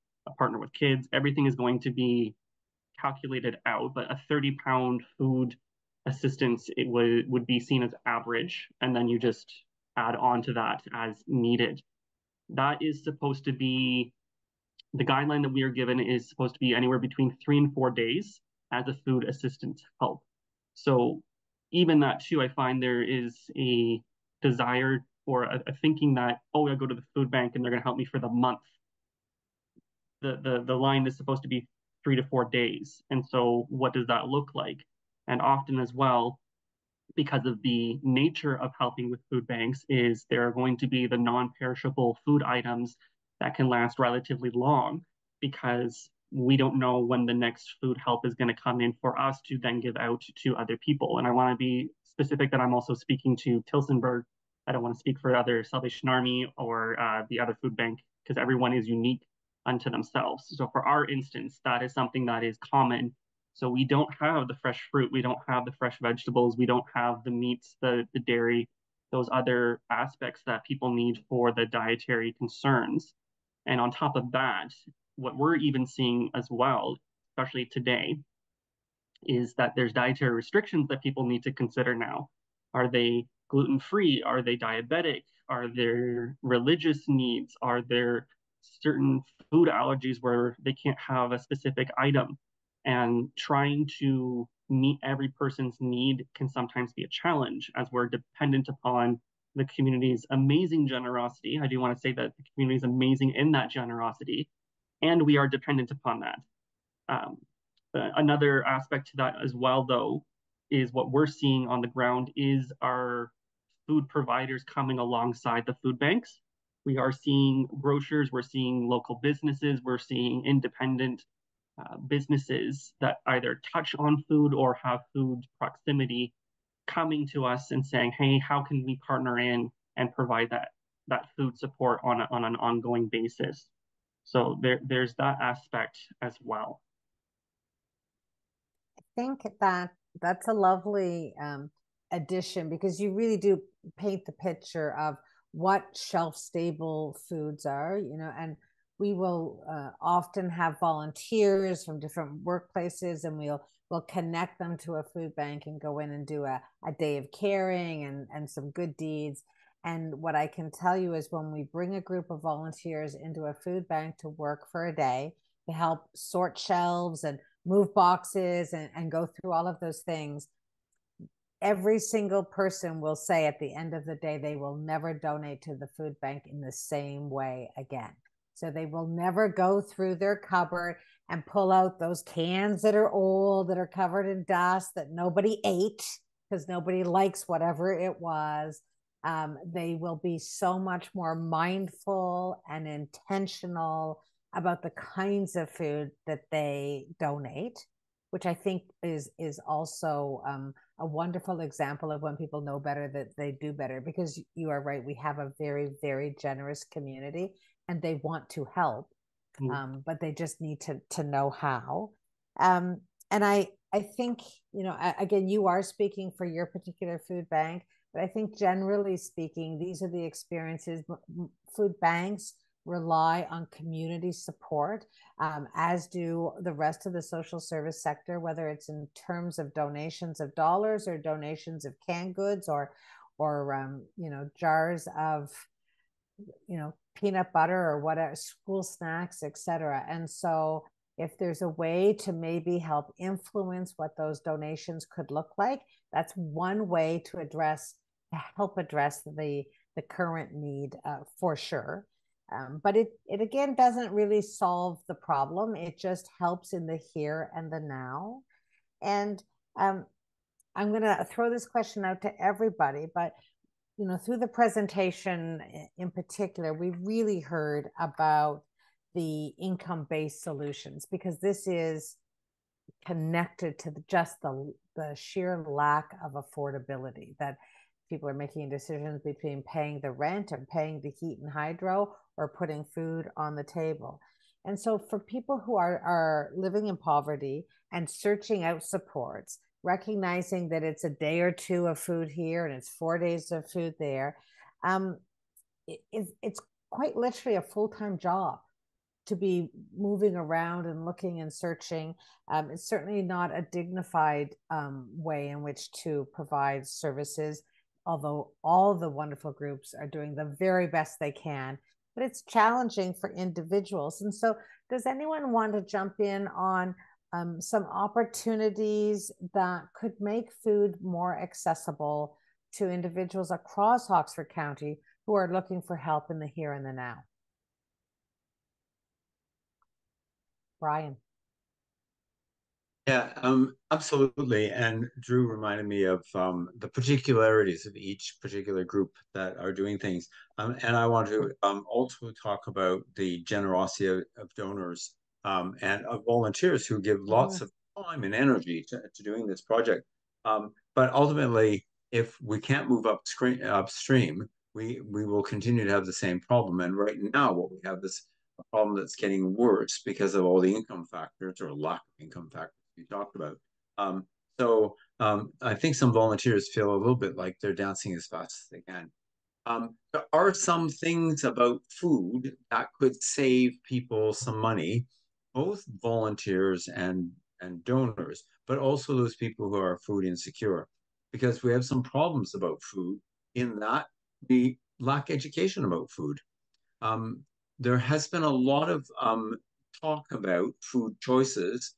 with kids, everything is going to be calculated out. But a 30-pound food assistance, it would be seen as average, and then you just add on to that as needed. That is supposed to be the guideline that we are given is supposed to be anywhere between 3 and 4 days as a food assistance help. So even that too, I find there is a desire or a thinking that, oh, I go to the food bank and they're going to help me for the month. The line is supposed to be 3 to 4 days. And so what does that look like? And often as well, because of the nature of helping with food banks, is there are going to be the non-perishable food items that can last relatively long, because we don't know when the next food help is going to come in for us to then give out to other people. And I want to be specific that I'm also speaking to Tillsonburg. I don't want to speak for other Salvation Army or the other food bank, because everyone is unique unto themselves. So for our instance, that is something that is common. So we don't have the fresh fruit, we don't have the fresh vegetables, we don't have the meats, the dairy, those other aspects that people need for the dietary concerns. And on top of that, what we're even seeing as well, especially today, is that there's dietary restrictions that people need to consider now. Are they gluten-free? Are they diabetic? Are there religious needs? Are there certain food allergies where they can't have a specific item? And trying to meet every person's need can sometimes be a challenge, as we're dependent upon the community's amazing generosity. I do want to say that the community is amazing in that generosity, and we are dependent upon that. Another aspect to that as well, though, is what we're seeing on the ground is our food providers coming alongside the food banks. We are seeing grocers, we're seeing local businesses, we're seeing independent businesses that either touch on food or have food proximity coming to us and saying, hey, how can we partner in and provide that food support on an ongoing basis? So there's that aspect as well. I think that that's a lovely addition, because you really do paint the picture of what shelf stable foods are, and we will often have volunteers from different workplaces, and we'll connect them to a food bank and go in and do a day of caring and some good deeds. And what I can tell you is, when we bring a group of volunteers into a food bank to work for a day to help sort shelves and move boxes and go through all of those things, every single person will say at the end of the day, they will never donate to the food bank in the same way again. So they will never go through their cupboard and pull out those cans that are old, that are covered in dust, that nobody ate because nobody likes whatever it was. They will be so much more mindful and intentional about the kinds of food that they donate, which I think is also a wonderful example of when people know better that they do better, because you are right, we have a very, very generous community and they want to help, but they just need to know how. And I think, again, you are speaking for your particular food bank, but I think generally speaking, these are the experiences. Food banks rely on community support, as do the rest of the social service sector, whether it's in terms of donations of dollars or donations of canned goods or jars of peanut butter or whatever, school snacks, etc. And so if there's a way to maybe help influence what those donations could look like, that's one way to help address the current need, for sure. But it again doesn't really solve the problem. It just helps in the here and the now. And I'm going to throw this question out to everybody, but through the presentation in particular, we really heard about the income-based solutions, because this is connected to just the sheer lack of affordability, that people are making decisions between paying the rent and paying the heat and hydro or putting food on the table. And so for people who are living in poverty and searching out supports, recognizing that it's a day or two of food here and it's 4 days of food there, it's quite literally a full-time job to be moving around and looking and searching. It's certainly not a dignified way in which to provide services, although all the wonderful groups are doing the very best they can, but it's challenging for individuals. And so does anyone want to jump in on some opportunities that could make food more accessible to individuals across Oxford County who are looking for help in the here and the now? Brian. Yeah, absolutely. And Drew reminded me of the particularities of each particular group that are doing things. And I want to also talk about the generosity of donors and of volunteers who give lots of time and energy to doing this project. But ultimately, if we can't move upstream, we will continue to have the same problem. And right now, what we have is a problem that's getting worse because of all the income factors or lack of income factors you talked about. I think some volunteers feel a little bit like they're dancing as fast as they can. There are some things about food that could save people some money, both volunteers and donors, but also those people who are food insecure, because we have some problems about food in that we lack education about food. Um, there has been a lot of talk about food choices,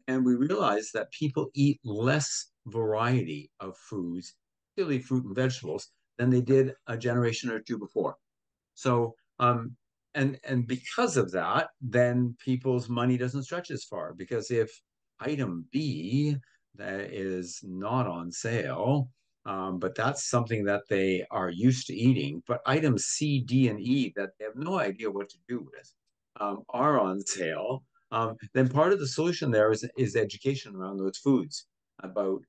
and we realize that people eat less variety of foods, particularly fruit and vegetables, than they did a generation or two before. So, and because of that, then people's money doesn't stretch as far because if item B that is not on sale, but that's something that they are used to eating, but items C, D, and E that they have no idea what to do with are on sale. Then part of the solution there is education around those foods about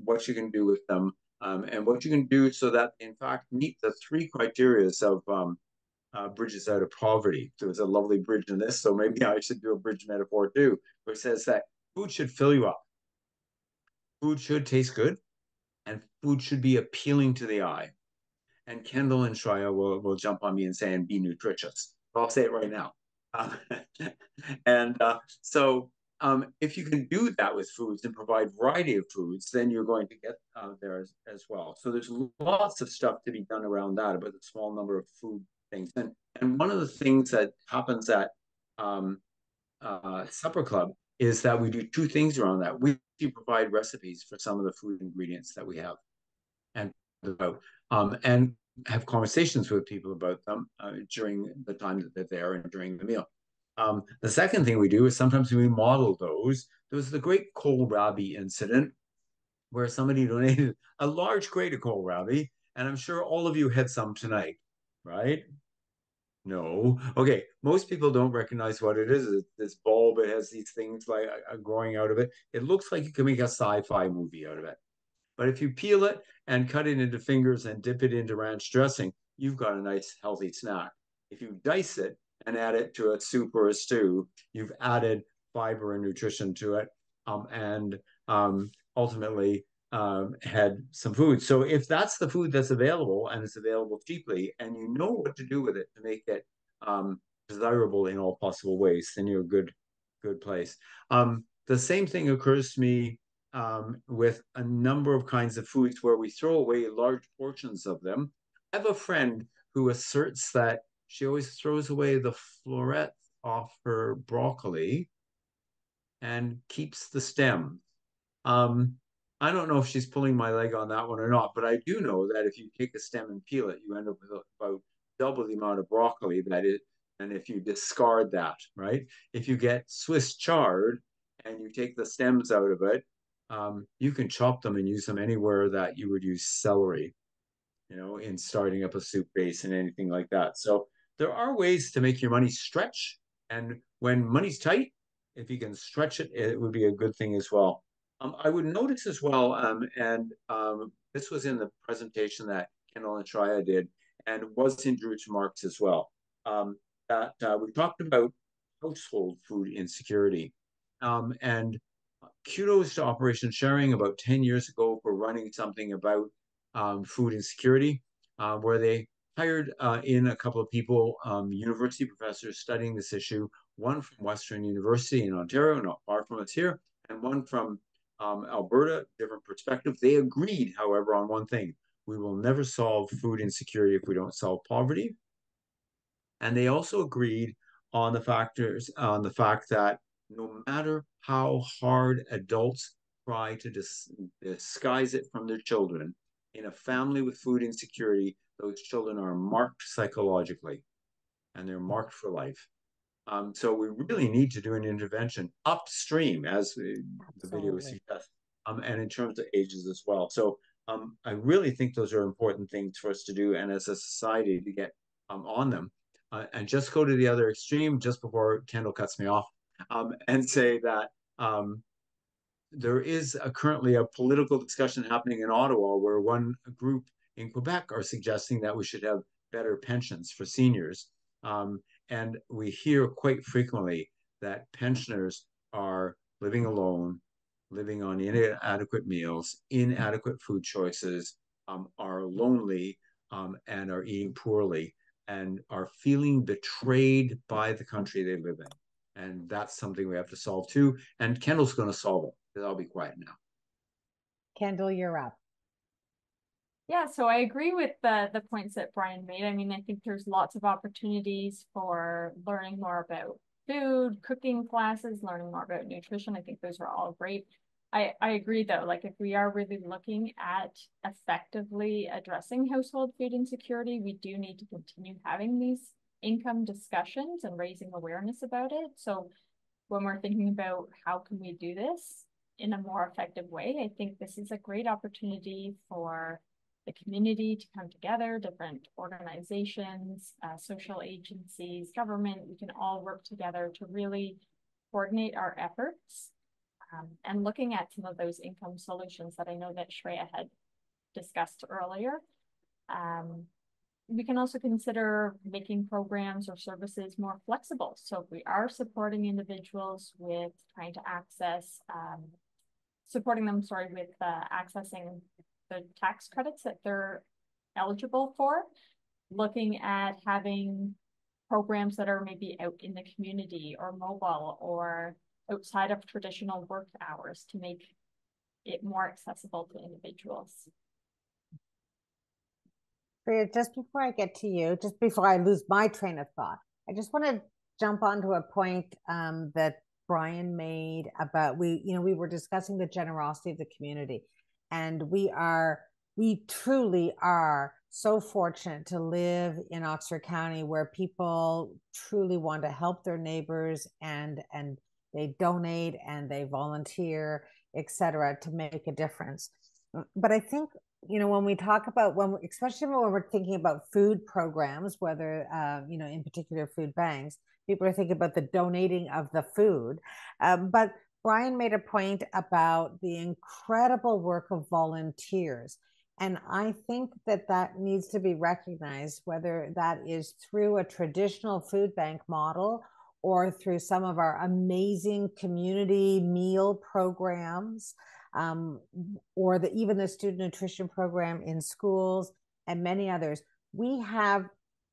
what you can do with them and what you can do so that in fact meet the three criteria of bridges out of poverty. There was a lovely bridge in this, so maybe I should do a bridge metaphor too, where it says that food should fill you up, food should taste good, and food should be appealing to the eye. And Kendall and Shreya will jump on me and say, and be nutritious. But I'll say it right now. And if you can do that with foods and provide variety of foods, then you're going to get there as well. So there's lots of stuff to be done around that about the small number of food things. And one of the things that happens at Supper Club is that we do two things around that. We provide recipes for some of the food ingredients that we have and have conversations with people about them during the time that they're there and during the meal. The second thing we do is sometimes we model those. There was the great kohlrabi incident where somebody donated a large crate of kohlrabi, and I'm sure all of you had some tonight, right? No. Okay. Most people don't recognize what it is. It's this bulb. It has these things like growing out of it. It looks like you can make a sci-fi movie out of it. But if you peel it and cut it into fingers and dip it into ranch dressing, you've got a nice healthy snack. If you dice it and add it to a soup or a stew, you've added fiber and nutrition to it, and ultimately had some food. So if that's the food that's available and it's available cheaply, and you know what to do with it to make it desirable in all possible ways, then you're a good place. The same thing occurs to me with a number of kinds of foods where we throw away large portions of them. I have a friend who asserts that she always throws away the florets off her broccoli and keeps the stem. I don't know if she's pulling my leg on that one or not, but I do know that if you take a stem and peel it, you end up with about double the amount of broccoli that is, and if you discard that, right? If you get Swiss chard and you take the stems out of it, you can chop them and use them anywhere that you would use celery, in starting up a soup base and anything like that. So there are ways to make your money stretch. And when money's tight, if you can stretch it, it would be a good thing as well. I would notice as well, and this was in the presentation that Kendall and Shreya did, and was in Drew's remarks as well, that we talked about household food insecurity. And kudos to Operation Sharing about 10 years ago for running something about food insecurity, where they hired in a couple of people, university professors studying this issue, one from Western University in Ontario, not far from us here, and one from Alberta, different perspective. They agreed, however, on one thing. We will never solve food insecurity if we don't solve poverty. And they also agreed on the fact that no matter how hard adults try to disguise it from their children, in a family with food insecurity, those children are marked psychologically and they're marked for life. So we really need to do an intervention upstream, as the video suggests, and in terms of ages as well. So I really think those are important things for us to do, and as a society to get on them. And just go to the other extreme just before Kendall cuts me off, and say that there is currently a political discussion happening in Ottawa where one group in Quebec are suggesting that we should have better pensions for seniors. And we hear quite frequently that pensioners are living alone, living on inadequate meals, inadequate food choices, are lonely, and are eating poorly, and are feeling betrayed by the country they live in. And that's something we have to solve too. And Kendall's going to solve it, because I'll be quiet now. Kendall, you're up. Yeah, so I agree with the points that Brian made. I mean, I think there's lots of opportunities for learning more about food, cooking classes, learning more about nutrition. I think those are all great. I agree though, like if we are really looking at effectively addressing household food insecurity, we do need to continue having these income discussions and raising awareness about it. So when we're thinking about how can we do this in a more effective way, I think this is a great opportunity for the community to come together, different organizations, social agencies, government. We can all work together to really coordinate our efforts. And looking at some of those income solutions that I know that Shreya had discussed earlier. We can also consider making programs or services more flexible. So if we are supporting individuals with trying to access, supporting them, with accessing the tax credits that they're eligible for, looking at having programs that are maybe out in the community or mobile or outside of traditional work hours to make it more accessible to individuals. Just before I get to you, just before I lose my train of thought, I just want to jump onto a point that Brian made about we were discussing the generosity of the community, and we truly are so fortunate to live in Oxford County where people truly want to help their neighbors and they donate and they volunteer, etc., to make a difference. But I think, when we talk about, especially when we're thinking about food programs, whether, in particular food banks, people are thinking about the donating of the food. But Brian made a point about the incredible work of volunteers. And I think that needs to be recognized, whether that is through a traditional food bank model or through some of our amazing community meal programs, or even the student nutrition program in schools and many others. We have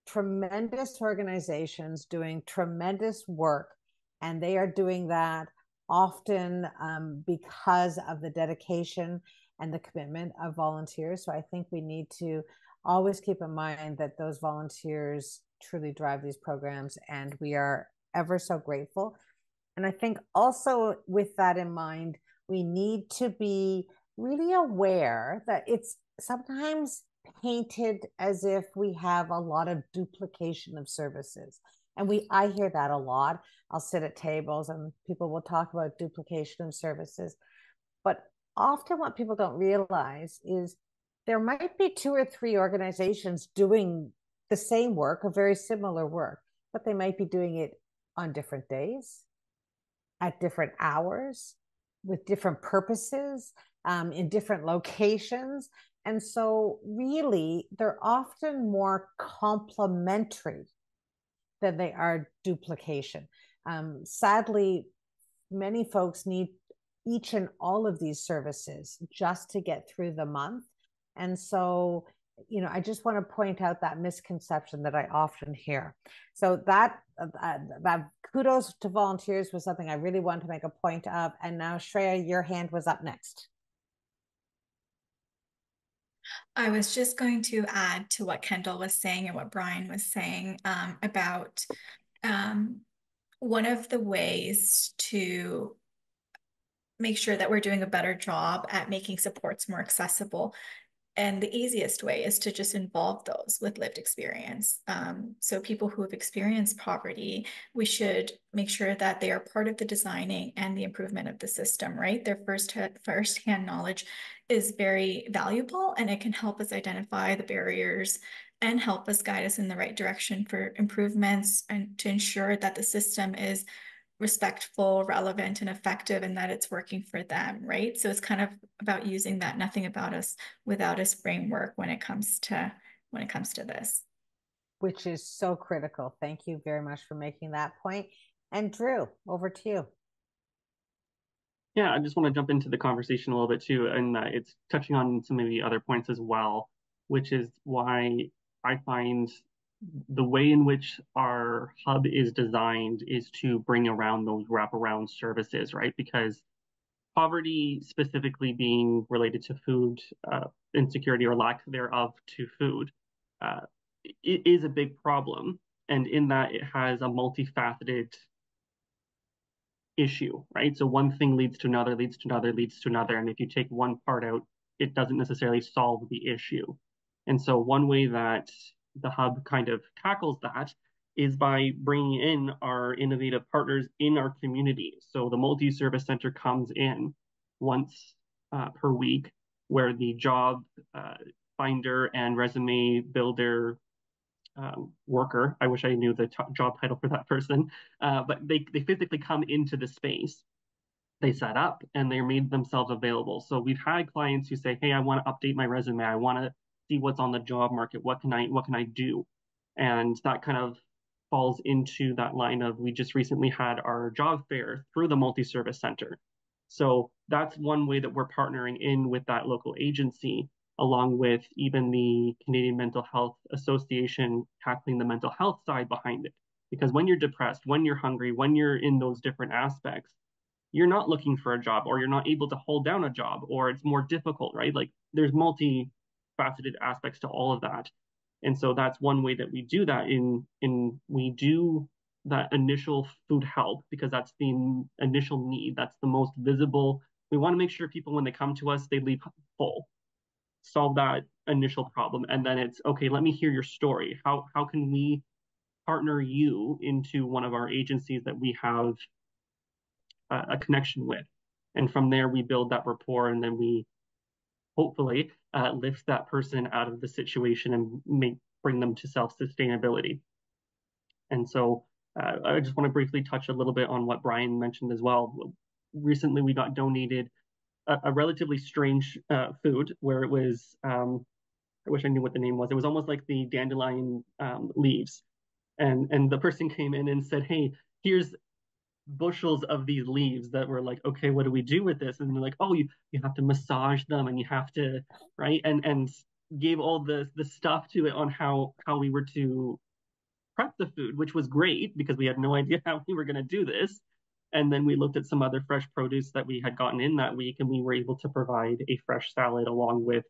tremendous organizations doing tremendous work, and they are doing that often because of the dedication and the commitment of volunteers. So I think we need to always keep in mind that those volunteers truly drive these programs, and we are ever so grateful. And I think also with that in mind, we need to be really aware that it's sometimes painted as if we have a lot of duplication of services. And I hear that a lot. I'll sit at tables and people will talk about duplication of services. But often what people don't realize is there might be 2 or 3 organizations doing the same work or very similar work, but they might be doing it on different days, at different hours, with different purposes, in different locations. And so really, they're often more complementary than they are duplication. Sadly, many folks need each and all of these services just to get through the month. And so, I just want to point out that misconception that I often hear. So that kudos to volunteers was something I really wanted to make a point of. And now, Shreya, your hand was up next. I was just going to add to what Kendall was saying and what Brian was saying about one of the ways to make sure that we're doing a better job at making supports more accessible And the easiest way is to just involve those with lived experience. So people who have experienced poverty, we should make sure that they are part of the designing and the improvement of the system, right? Their first-hand knowledge is very valuable, and it can help us identify the barriers and help us guide us in the right direction for improvements and to ensure that the system is respectful, relevant, and effective, and that it's working for them, right? So it's kind of about using that nothing about us without us framework when it comes to this. Which is so critical. Thank you very much for making that point. And Drew, over to you. Yeah, I just want to jump into the conversation a little bit too, and it's touching on some of the other points as well, which is why I find the way in which our hub is designed is to bring around those wraparound services, right? Because poverty specifically being related to food insecurity or lack thereof to food, uh, it is a big problem. And in that, it has a multifaceted issue, right? So one thing leads to another, leads to another, leads to another. And if you take one part out, it doesn't necessarily solve the issue. And so one way that the hub kind of tackles that is by bringing in our innovative partners in our community. So the multi-service center comes in once per week, where the job finder and resume builder worker, I wish I knew the job title for that person, but they physically come into the space, they set up, and they made themselves available. So we've had clients who say, hey, I want to update my resume, I want to see what's on the job market, what can I do? And that kind of falls into that line of, we just recently had our job fair through the multi-service center. So that's one way that we're partnering in with that local agency, along with even the Canadian Mental Health Association tackling the mental health side behind it. Because when you're depressed, when you're hungry, when you're in those different aspects, you're not looking for a job, or you're not able to hold down a job, or it's more difficult, right? Like there's multifaceted aspects to all of that. And so that's one way that we do that in we do that initial food help, because that's the initial need. That's the most visible. We want to make sure people, when they come to us, they leave full, solve that initial problem. And then it's, okay, let me hear your story. How can we partner you into one of our agencies that we have a connection with? And from there, we build that rapport, and then we hopefully lift that person out of the situation and bring them to self-sustainability. And so I just want to briefly touch a little bit on what Brian mentioned as well. Recently, we got donated a relatively strange food where it was, I wish I knew what the name was. It was almost like the dandelion leaves. And the person came in and said, hey, here's bushels of these leaves that were like, okay, what do we do with this? And they're like, oh, you have to massage them, and you have to, right? And gave all the stuff to it on how we were to prep the food, which was great because we had no idea how we were going to do this. And then we looked at some other fresh produce that we had gotten in that week, and we were able to provide a fresh salad along with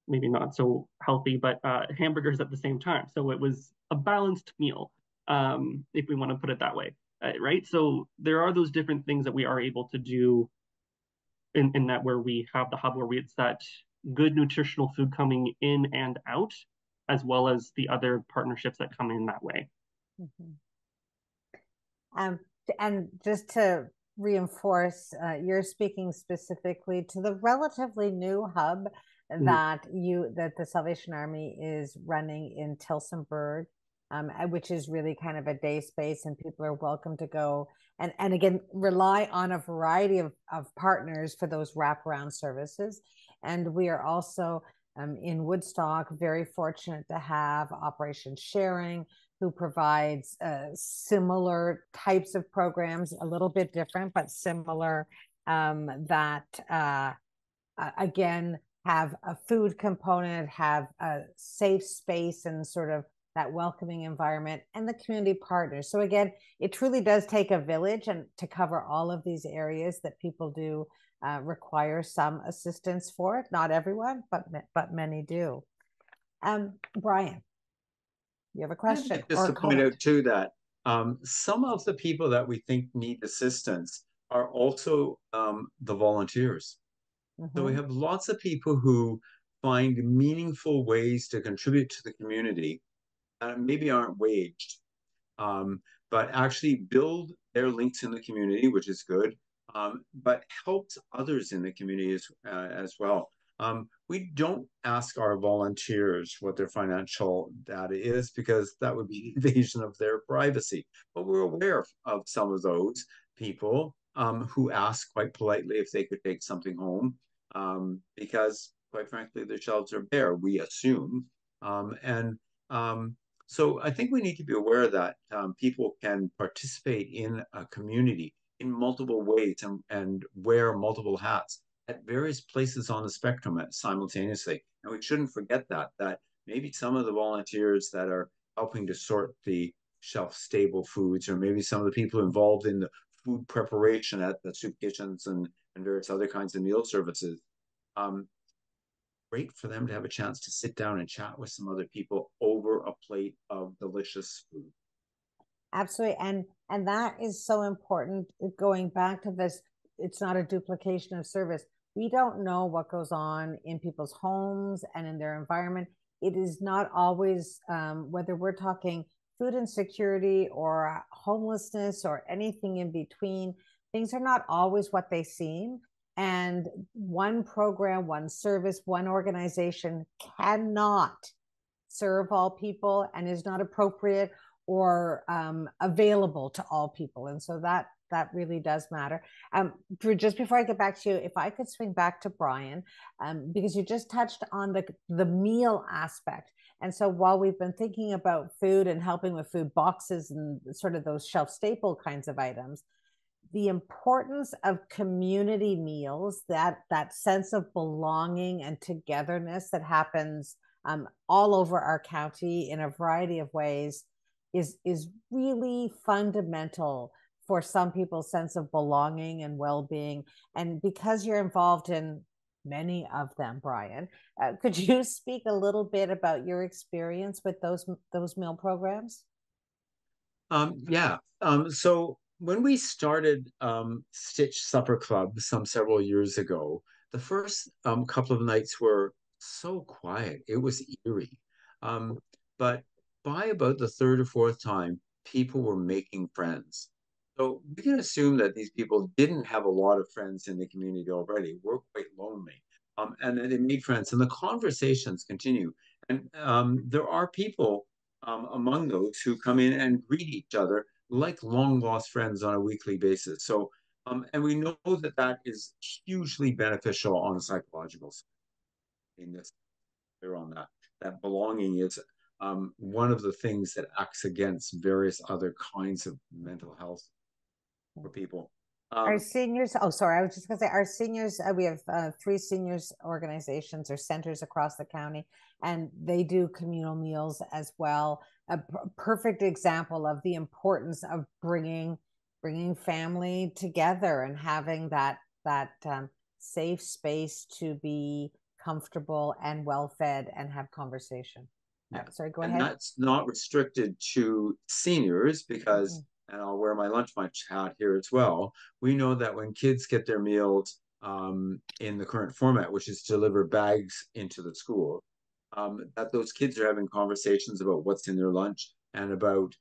maybe not so healthy, but hamburgers at the same time. So it was a balanced meal, if we want to put it that way. Right? So there are those different things that we are able to do in that, where we have the hub, where it's that good nutritional food coming in and out, as well as the other partnerships that come in that way. Mm-hmm. And just to reinforce, you're speaking specifically to the relatively new hub that the Salvation Army is running in Tillsonburg, which is really kind of a day space, and people are welcome to go and again rely on a variety of partners for those wraparound services. And we are also in Woodstock very fortunate to have Operation Sharing, who provides similar types of programs, a little bit different but similar, that again have a food component, have a safe space, and sort of that welcoming environment, and the community partners. So again, it truly does take a village, and to cover all of these areas that people do require some assistance for it. Not everyone, but many do. Brian, you have a question? Just to point out too that some of the people that we think need assistance are also the volunteers. Mm-hmm. So we have lots of people who find meaningful ways to contribute to the community that maybe aren't waged, but actually build their links in the community, which is good, but helps others in the community as well. We don't ask our volunteers what their financial data is because that would be invasion of their privacy. But we're aware of some of those people who ask quite politely if they could take something home because, quite frankly, their shelves are bare, we assume. And so I think we need to be aware that people can participate in a community in multiple ways and wear multiple hats at various places on the spectrum simultaneously. And we shouldn't forget that maybe some of the volunteers that are helping to sort the shelf-stable foods, or maybe some of the people involved in the food preparation at the soup kitchens and various other kinds of meal services, great for them to have a chance to sit down and chat with some other people over a plate of delicious food. Absolutely. And that is so important. Going back to this, it's not a duplication of service. We don't know what goes on in people's homes and in their environment. It is not always, whether we're talking food insecurity or homelessness or anything in between, things are not always what they seem. And one program, one service, one organization cannot serve all people and is not appropriate or available to all people. And so that really does matter. Drew, just before I get back to you, if I could swing back to Brian, because you just touched on the meal aspect. And so while we've been thinking about food and helping with food boxes and sort of those shelf staple kinds of items, the importance of community meals, that sense of belonging and togetherness that happens all over our county in a variety of ways is really fundamental for some people's sense of belonging and well-being. And because you're involved in many of them, Brian, could you speak a little bit about your experience with those meal programs? Yeah. So when we started STICH Supper Club several years ago, the first couple of nights were so quiet. It was eerie. But by about the third or fourth time, people were making friends. So we can assume that these people didn't have a lot of friends in the community already. We're quite lonely. And then they made friends, and the conversations continue. And there are people among those who come in and greet each other like long lost friends on a weekly basis. So, and we know that that is hugely beneficial on a psychological side. In this, clear on that. That belonging is one of the things that acts against various other kinds of mental health for people. Our seniors, oh, sorry, I was just going to say, our seniors, we have 3 seniors organizations or centers across the county, and they do communal meals as well. A perfect example of the importance of bringing family together and having that safe space to be comfortable and well fed and have conversation. Yeah. Sorry, go and ahead. That's not restricted to seniors because, and I'll wear my lunch munch hat here as well, we know that when kids get their meals in the current format, which is to deliver bags into the school, that those kids are having conversations about what's in their lunch and about,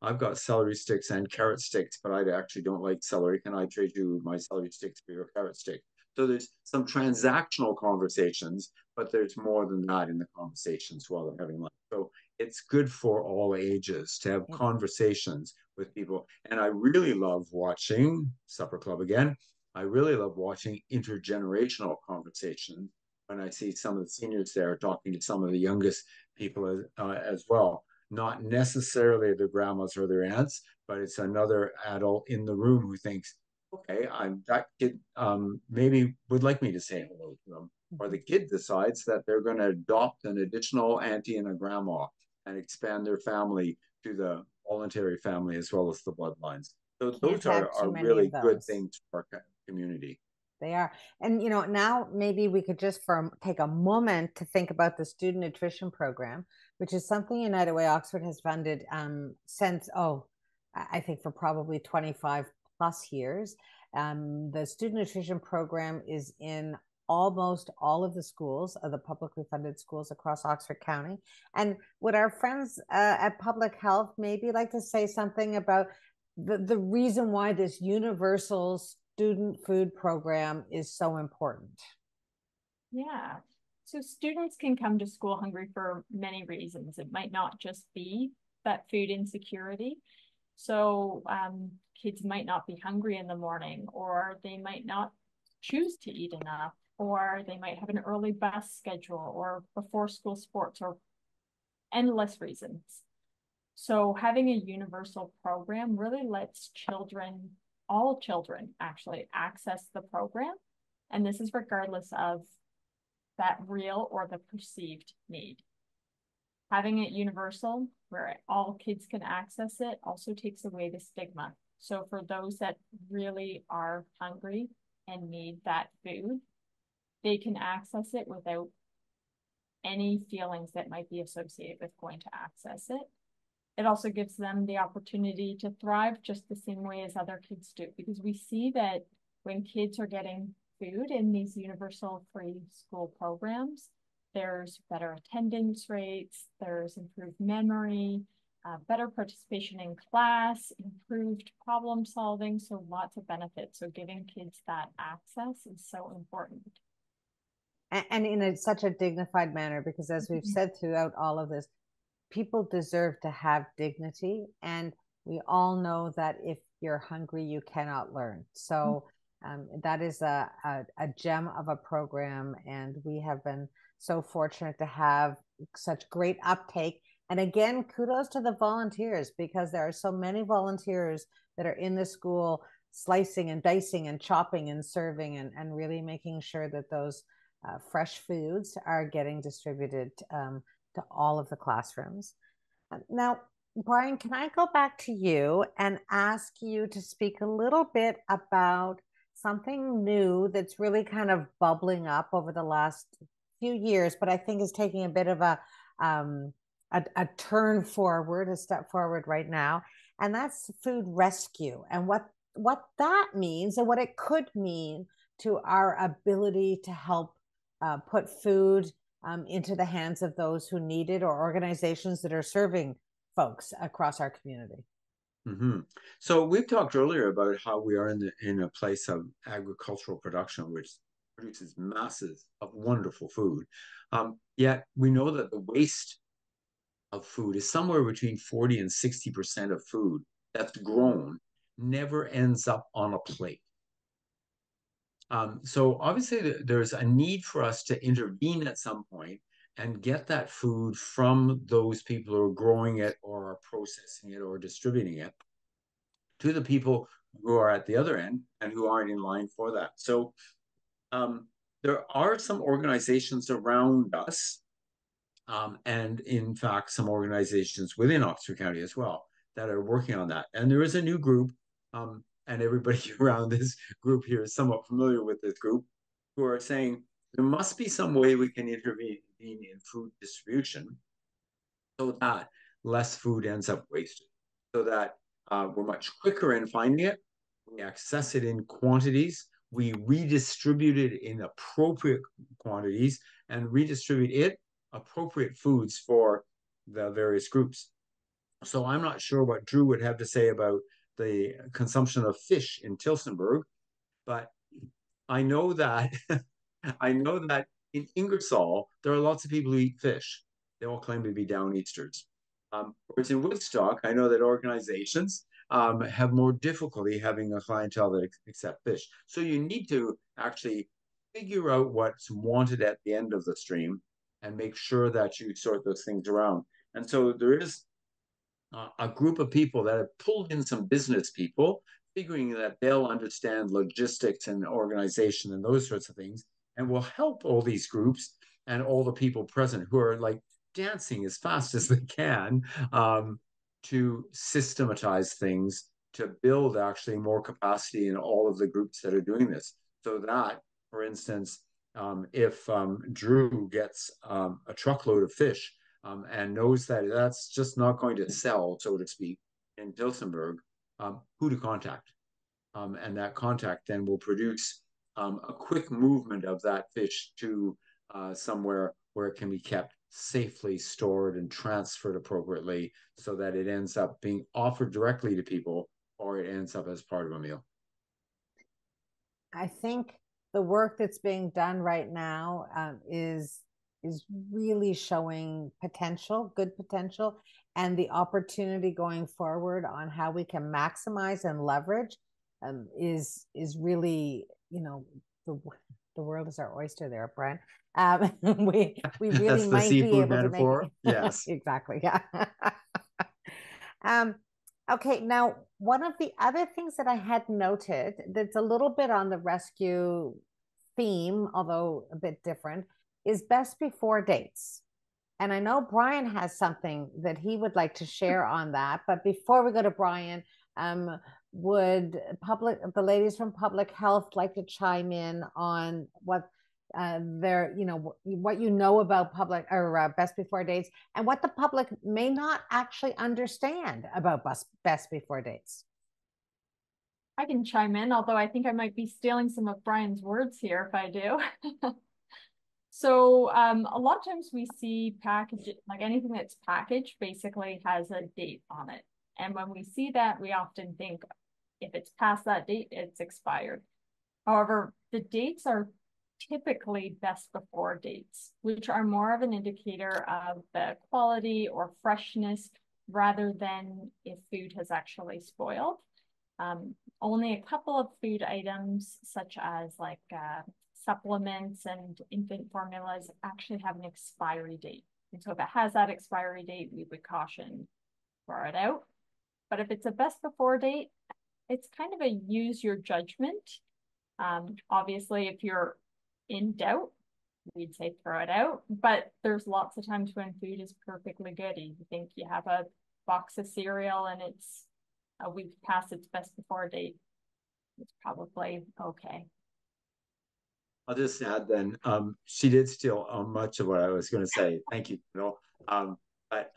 I've got celery sticks and carrot sticks, but I actually don't like celery. Can I trade you my celery sticks for your carrot stick? So there's some transactional conversations, but there's more than that in the conversations while they're having lunch. So it's good for all ages to have conversations with people. And I really love watching Supper Club again. I really love watching intergenerational conversations when I see some of the seniors there talking to some of the youngest people as well. Not necessarily their grandmas or their aunts, but it's another adult in the room who thinks, okay, that kid maybe would like me to say hello to them. Or the kid decides that they're going to adopt an additional auntie and a grandma and expand their family to the voluntary family as well as the bloodlines. So those are really good things for our community. They are. And, you know, now maybe we could just take a moment to think about the student nutrition program, which is something United Way Oxford has funded since, I think for probably 25 plus years. The student nutrition program is in almost all of the schools, the publicly funded schools across Oxford County. And would our friends at Public Health maybe like to say something about the reason why this universal student food program is so important? Yeah. So students can come to school hungry for many reasons. It might not just be that food insecurity. So kids might not be hungry in the morning, or they might not choose to eat enough, or they might have an early bus schedule or before school sports, or endless reasons. So having a universal program really lets children, all children actually, access the program. And this is regardless of that real or the perceived need. Having it universal, where all kids can access it, also takes away the stigma. So for those that really are hungry and need that food, they can access it without any feelings that might be associated with going to access it. It also gives them the opportunity to thrive just the same way as other kids do, because we see that when kids are getting food in these universal free school programs, there's better attendance rates, there's improved memory, better participation in class, improved problem solving, so lots of benefits. So giving kids that access is so important. And in such a dignified manner, because as we've said throughout all of this, people deserve to have dignity. And we all know that if you're hungry, you cannot learn. So that is a gem of a program. And we have been so fortunate to have such great uptake. And again, kudos to the volunteers, because there are so many volunteers that are in the school slicing and dicing and chopping and serving and really making sure that those fresh foods are getting distributed to all of the classrooms. Now, Brian, can I go back to you and ask you to speak a little bit about something new that's really kind of bubbling up over the last few years, but I think is taking a bit of a turn forward, a step forward right now, and that's food rescue and what that means and what it could mean to our ability to help put food into the hands of those who need it, or organizations that are serving folks across our community. Mm-hmm. So we've talked earlier about how we are in a place of agricultural production, which produces masses of wonderful food. Yet we know that the waste of food is somewhere between 40 and 60% of food that's grown never ends up on a plate. So obviously there's a need for us to intervene at some point and get that food from those people who are growing it or are processing it or distributing it to the people who are at the other end and who aren't in line for that. So there are some organizations around us, and in fact, some organizations within Oxford County as well that are working on that. And there is a new group, and everybody around this group here is somewhat familiar with this group, who are saying there must be some way we can intervene in food distribution so that less food ends up wasted, so that we're much quicker in finding it, we access it in quantities, we redistribute it in appropriate quantities, and redistribute it appropriate foods for the various groups. So I'm not sure what Drew would have to say about the consumption of fish in Tillsonburg, but I know that I know that in Ingersoll there are lots of people who eat fish. They all claim to be Downeasters. Whereas in Woodstock, I know that organizations have more difficulty having a clientele that accept fish. So you need to actually figure out what's wanted at the end of the stream and make sure that you sort those things around. And so there is a group of people that have pulled in some business people, figuring that they'll understand logistics and organization and those sorts of things, and will help all these groups and all the people present who are like dancing as fast as they can to systematize things, to build actually more capacity in all of the groups that are doing this. So that, for instance, if Drew gets a truckload of fish and knows that that's just not going to sell, so to speak, in Tillsonburg, who to contact. And that contact then will produce a quick movement of that fish to somewhere where it can be kept safely stored and transferred appropriately so that it ends up being offered directly to people or it ends up as part of a meal. I think the work that's being done right now is really showing potential, good potential, and the opportunity going forward on how we can maximize and leverage is really, you know, the world is our oyster there, Brian. We really That's might be able metaphor. to make Yes. exactly. Yeah. Okay, now one of the other things that I had noted that's a little bit on the rescue theme, although a bit different, is best before dates. And I know Brian has something that he would like to share on that. But before we go to Brian, would the ladies from Public Health like to chime in on what what you know about public or best before dates and what the public may not actually understand about best before dates? I can chime in, although I think I might be stealing some of Brian's words here if I do. So a lot of times we see package, like anything that's packaged basically has a date on it. And when we see that, we often think if it's past that date, it's expired. However, the dates are typically best before dates, which are more of an indicator of the quality or freshness rather than if food has actually spoiled. Only a couple of food items, such as like supplements and infant formulas, actually have an expiry date. And so if it has that expiry date, we would caution throw it out. But if it's a best before date, it's kind of a use your judgment. Obviously, if you're in doubt, we'd say throw it out. But there's lots of times when food is perfectly good. You think you have a box of cereal and it's a week past its best before date, it's probably okay. I'll just add then, she did steal much of what I was going to say. Thank you, Bill. But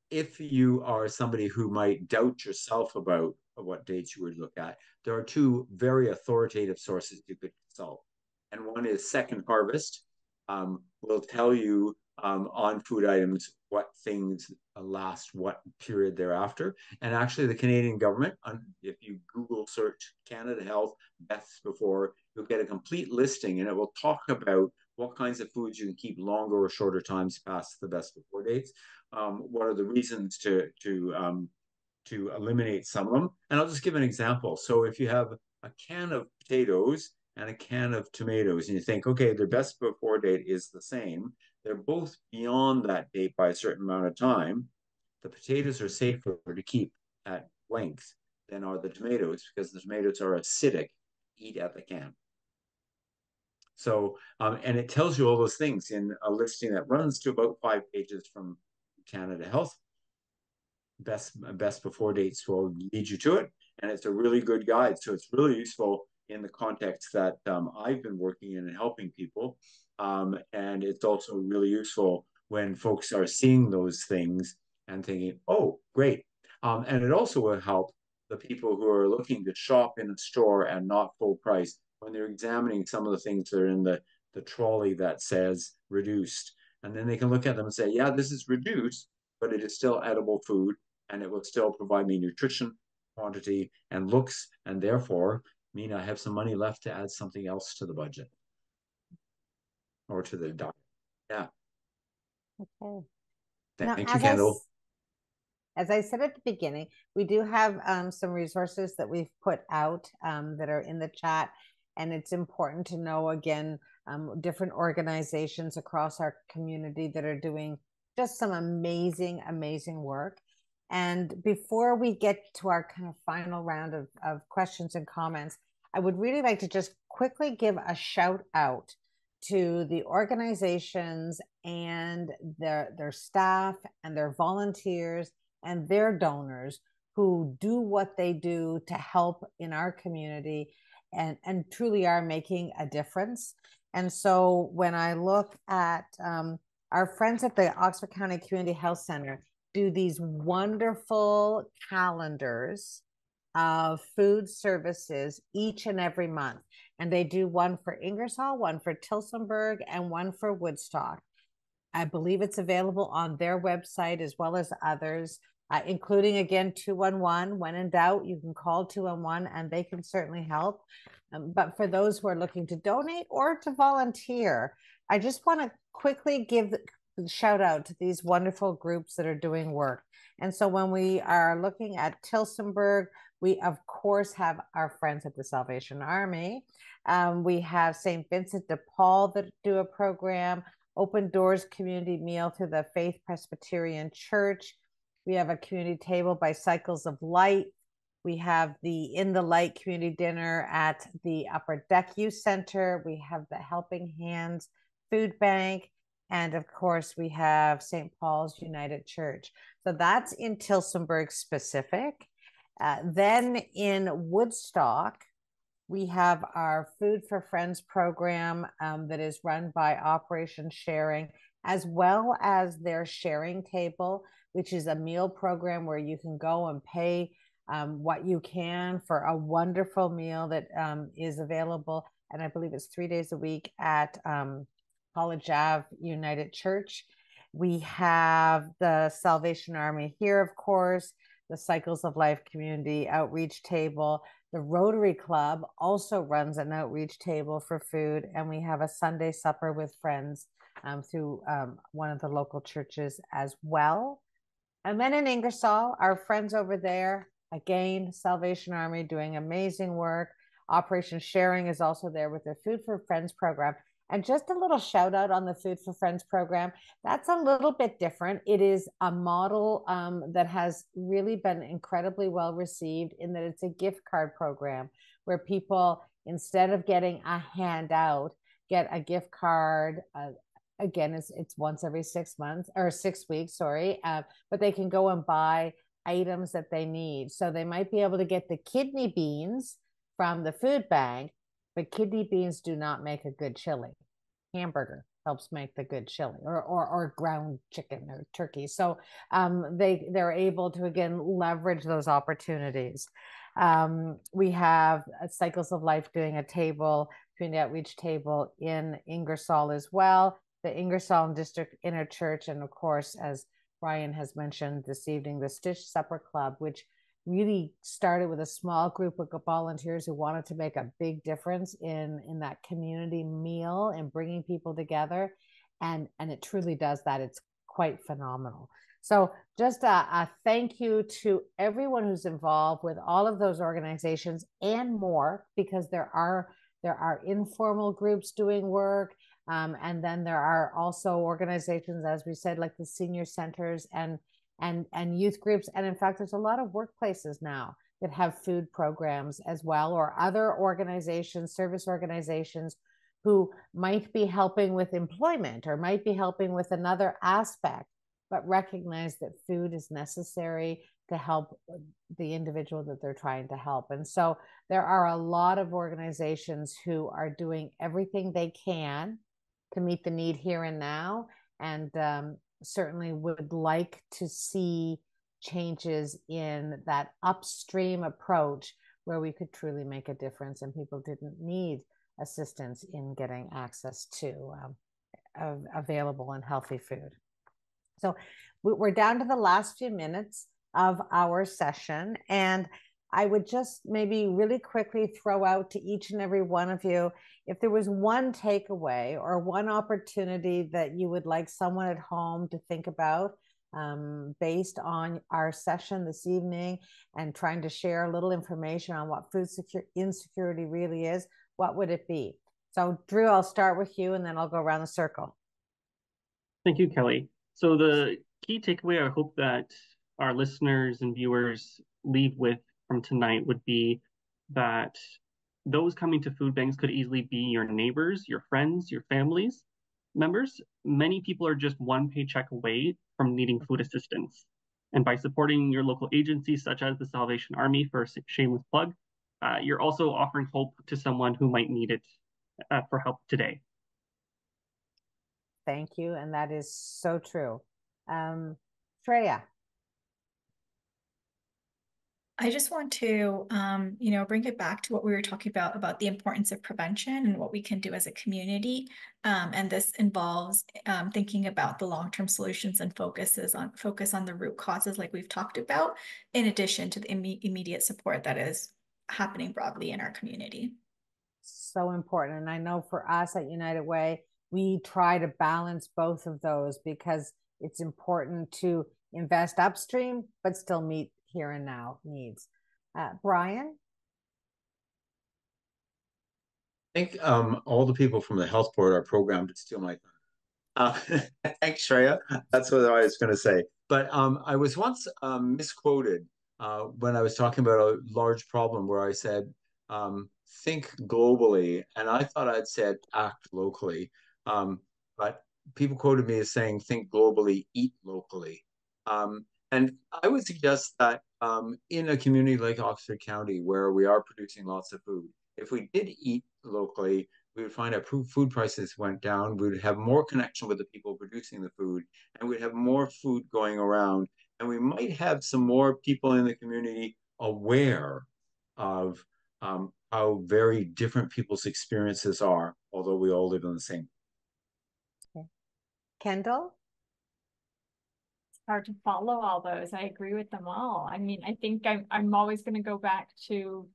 if you are somebody who might doubt yourself about what dates you would look at, there are two very authoritative sources you could consult. And one is Second Harvest, will tell you on food items what things last what period thereafter. And actually the Canadian government, if you Google search Canada Health best before, you'll get a complete listing and it will talk about what kinds of foods you can keep longer or shorter times past the best before dates. What are the reasons to eliminate some of them? And I'll just give an example. So if you have a can of potatoes and a can of tomatoes, and you think, okay, their best before date is the same, they're both beyond that date by a certain amount of time, the potatoes are safer to keep at length than are the tomatoes because the tomatoes are acidic. Eat at the can. So, and it tells you all those things in a listing that runs to about 5 pages from Canada Health. Best before dates will lead you to it, and it's a really good guide. So it's really useful in the context that I've been working in and helping people. And it's also really useful when folks are seeing those things and thinking, oh, great. And it also will help the people who are looking to shop in a store and not full price when they're examining some of the things that are in the trolley that says reduced. And then they can look at them and say, yeah, this is reduced, but it is still edible food and it will still provide me nutrition, quantity, and looks, and therefore mean I have some money left to add something else to the budget or to the diet. Yeah. Okay. Thank Now, you, Kendall. As I said at the beginning, we do have some resources that we've put out that are in the chat. And it's important to know, again, different organizations across our community that are doing just some amazing, amazing work. And before we get to our kind of final round of questions and comments, I would really like to just quickly give a shout out to the organizations and their staff and their volunteers and their donors who do what they do to help in our community and truly are making a difference. And so when I look at our friends at the Oxford County Community Health Center do these wonderful calendars of food services each and every month. And they do one for Ingersoll, one for Tillsonburg, and one for Woodstock. I believe it's available on their website as well as others, including, again, 211. When in doubt, you can call 211 and they can certainly help. But for those who are looking to donate or to volunteer, I just want to quickly give the shout out to these wonderful groups that are doing work. And so when we are looking at Tillsonburg, we, of course, have our friends at the Salvation Army. We have St. Vincent de Paul that do a program. Open Doors community meal through the Faith Presbyterian Church. We have a community table by Cycles of Light. We have the In the Light community dinner at the Upper Deck Youth Center. We have the Helping Hands Food Bank. And of course, we have St. Paul's United Church. So that's in Tillsonburg specific. Then in Woodstock, we have our Food for Friends program that is run by Operation Sharing, as well as their sharing table, which is a meal program where you can go and pay what you can for a wonderful meal that is available. And I believe it's 3 days a week at College Ave United Church. We have the Salvation Army here, of course, the Cycles of Life community outreach table. The Rotary Club also runs an outreach table for food, and we have a Sunday supper with friends through one of the local churches as well. And then in Ingersoll, our friends over there, again, Salvation Army doing amazing work. Operation Sharing is also there with their Food for Friends program. And just a little shout out on the Food for Friends program. That's a little bit different. It is a model that has really been incredibly well received in that it's a gift card program where people, instead of getting a handout, get a gift card. Again, it's once every 6 months or 6 weeks, sorry. But they can go and buy items that they need. So they might be able to get the kidney beans from the food bank, but kidney beans do not make a good chili. Hamburger helps make the good chili, or ground chicken or turkey. So they're able to, again, leverage those opportunities. We have Cycles of Life doing a table, community outreach table in Ingersoll as well. The Ingersoll District Inner Church, and of course, as Ryan has mentioned this evening, the STICH Supper Club, which really started with a small group of volunteers who wanted to make a big difference in that community meal and bringing people together. And it truly does that. It's quite phenomenal. So just a thank you to everyone who's involved with all of those organizations and more, because there are informal groups doing work. And then there are also organizations, as we said, like the senior centers and youth groups. And in fact, there's a lot of workplaces now that have food programs as well, or other organizations, service organizations, who might be helping with employment or might be helping with another aspect, but recognize that food is necessary to help the individual that they're trying to help. And so there are a lot of organizations who are doing everything they can to meet the need here and now, and certainly would like to see changes in that upstream approach where we could truly make a difference and people didn't need assistance in getting access to available and healthy food. So we're down to the last few minutes of our session, and I would just maybe really quickly throw out to each and every one of you, if there was one takeaway or one opportunity that you would like someone at home to think about based on our session this evening and trying to share a little information on what food insecurity really is, what would it be? So Drew, I'll start with you and then I'll go around the circle. Thank you, Kelly. So the key takeaway I hope that our listeners and viewers leave with from tonight would be that those coming to food banks could easily be your neighbors, your friends, your families members. Many people are just one paycheck away from needing food assistance. And by supporting your local agencies, such as the Salvation Army, for a shameless plug, you're also offering hope to someone who might need it for help today. Thank you. And that is so true. Shreya. I just want to, bring it back to what we were talking about the importance of prevention and what we can do as a community. And this involves thinking about the long-term solutions and focus on the root causes, like we've talked about, in addition to the immediate support that is happening broadly in our community. So important. And I know for us at United Way, we try to balance both of those because it's important to invest upstream, but still meet here and now needs. Brian? I think all the people from the health board are programmed to steal my thunder. Thanks, Shreya. That's what I was going to say. But I was once misquoted when I was talking about a large problem where I said, think globally. And I thought I'd said act locally. But people quoted me as saying, think globally, eat locally. And I would suggest that in a community like Oxford County, where we are producing lots of food, if we did eat locally, we would find that food prices went down. We would have more connection with the people producing the food, and we'd have more food going around. And we might have some more people in the community aware of how very different people's experiences are, although we all live in the same. Okay. Kendall? Hard to follow all those. I agree with them all. I mean, I think I'm always going to go back to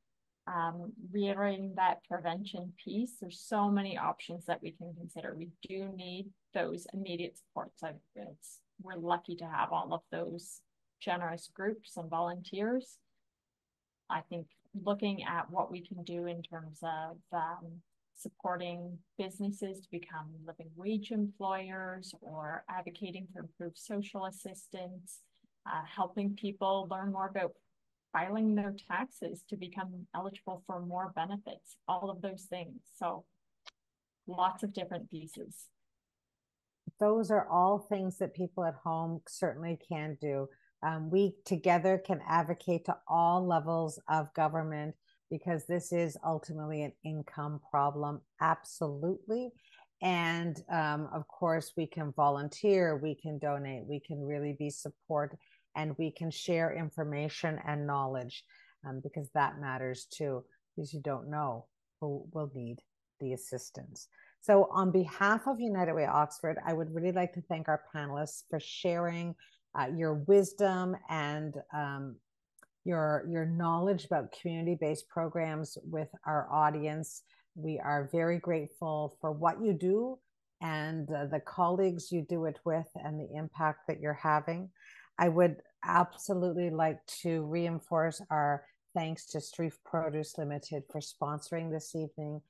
reiterating that prevention piece. There's so many options that we can consider. We do need those immediate supports. We're lucky to have all of those generous groups and volunteers. I think looking at what we can do in terms of supporting businesses to become living wage employers or advocating for improved social assistance, helping people learn more about filing their taxes to become eligible for more benefits, all of those things. So lots of different pieces. Those are all things that people at home certainly can do. We together can advocate to all levels of government because this is ultimately an income problem, absolutely. And of course, we can volunteer, we can donate, we can really be support, and we can share information and knowledge because that matters too, because you don't know who will need the assistance. So on behalf of United Way Oxford, I would really like to thank our panelists for sharing your wisdom and your knowledge about community-based programs with our audience. We are very grateful for what you do and the colleagues you do it with and the impact that you're having. I would absolutely like to reinforce our thanks to Streif Produce Limited for sponsoring this evening.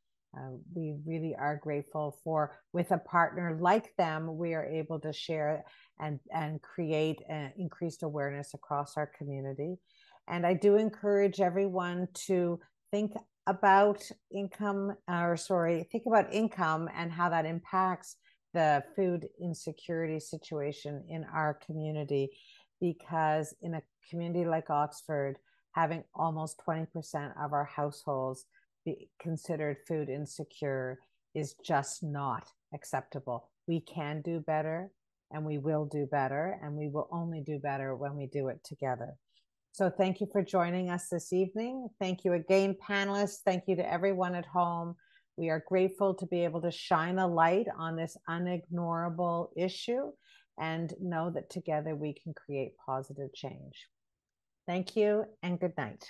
We really are grateful for, with a partner like them, we are able to share and create increased awareness across our community. And I do encourage everyone to think about income and how that impacts the food insecurity situation in our community, because in a community like Oxford, having almost 20% of our households be considered food insecure is just not acceptable. We can do better, and we will do better, and we will only do better when we do it together. So thank you for joining us this evening. Thank you again, panelists. Thank you to everyone at home. We are grateful to be able to shine a light on this unignorable issue and know that together we can create positive change. Thank you and good night.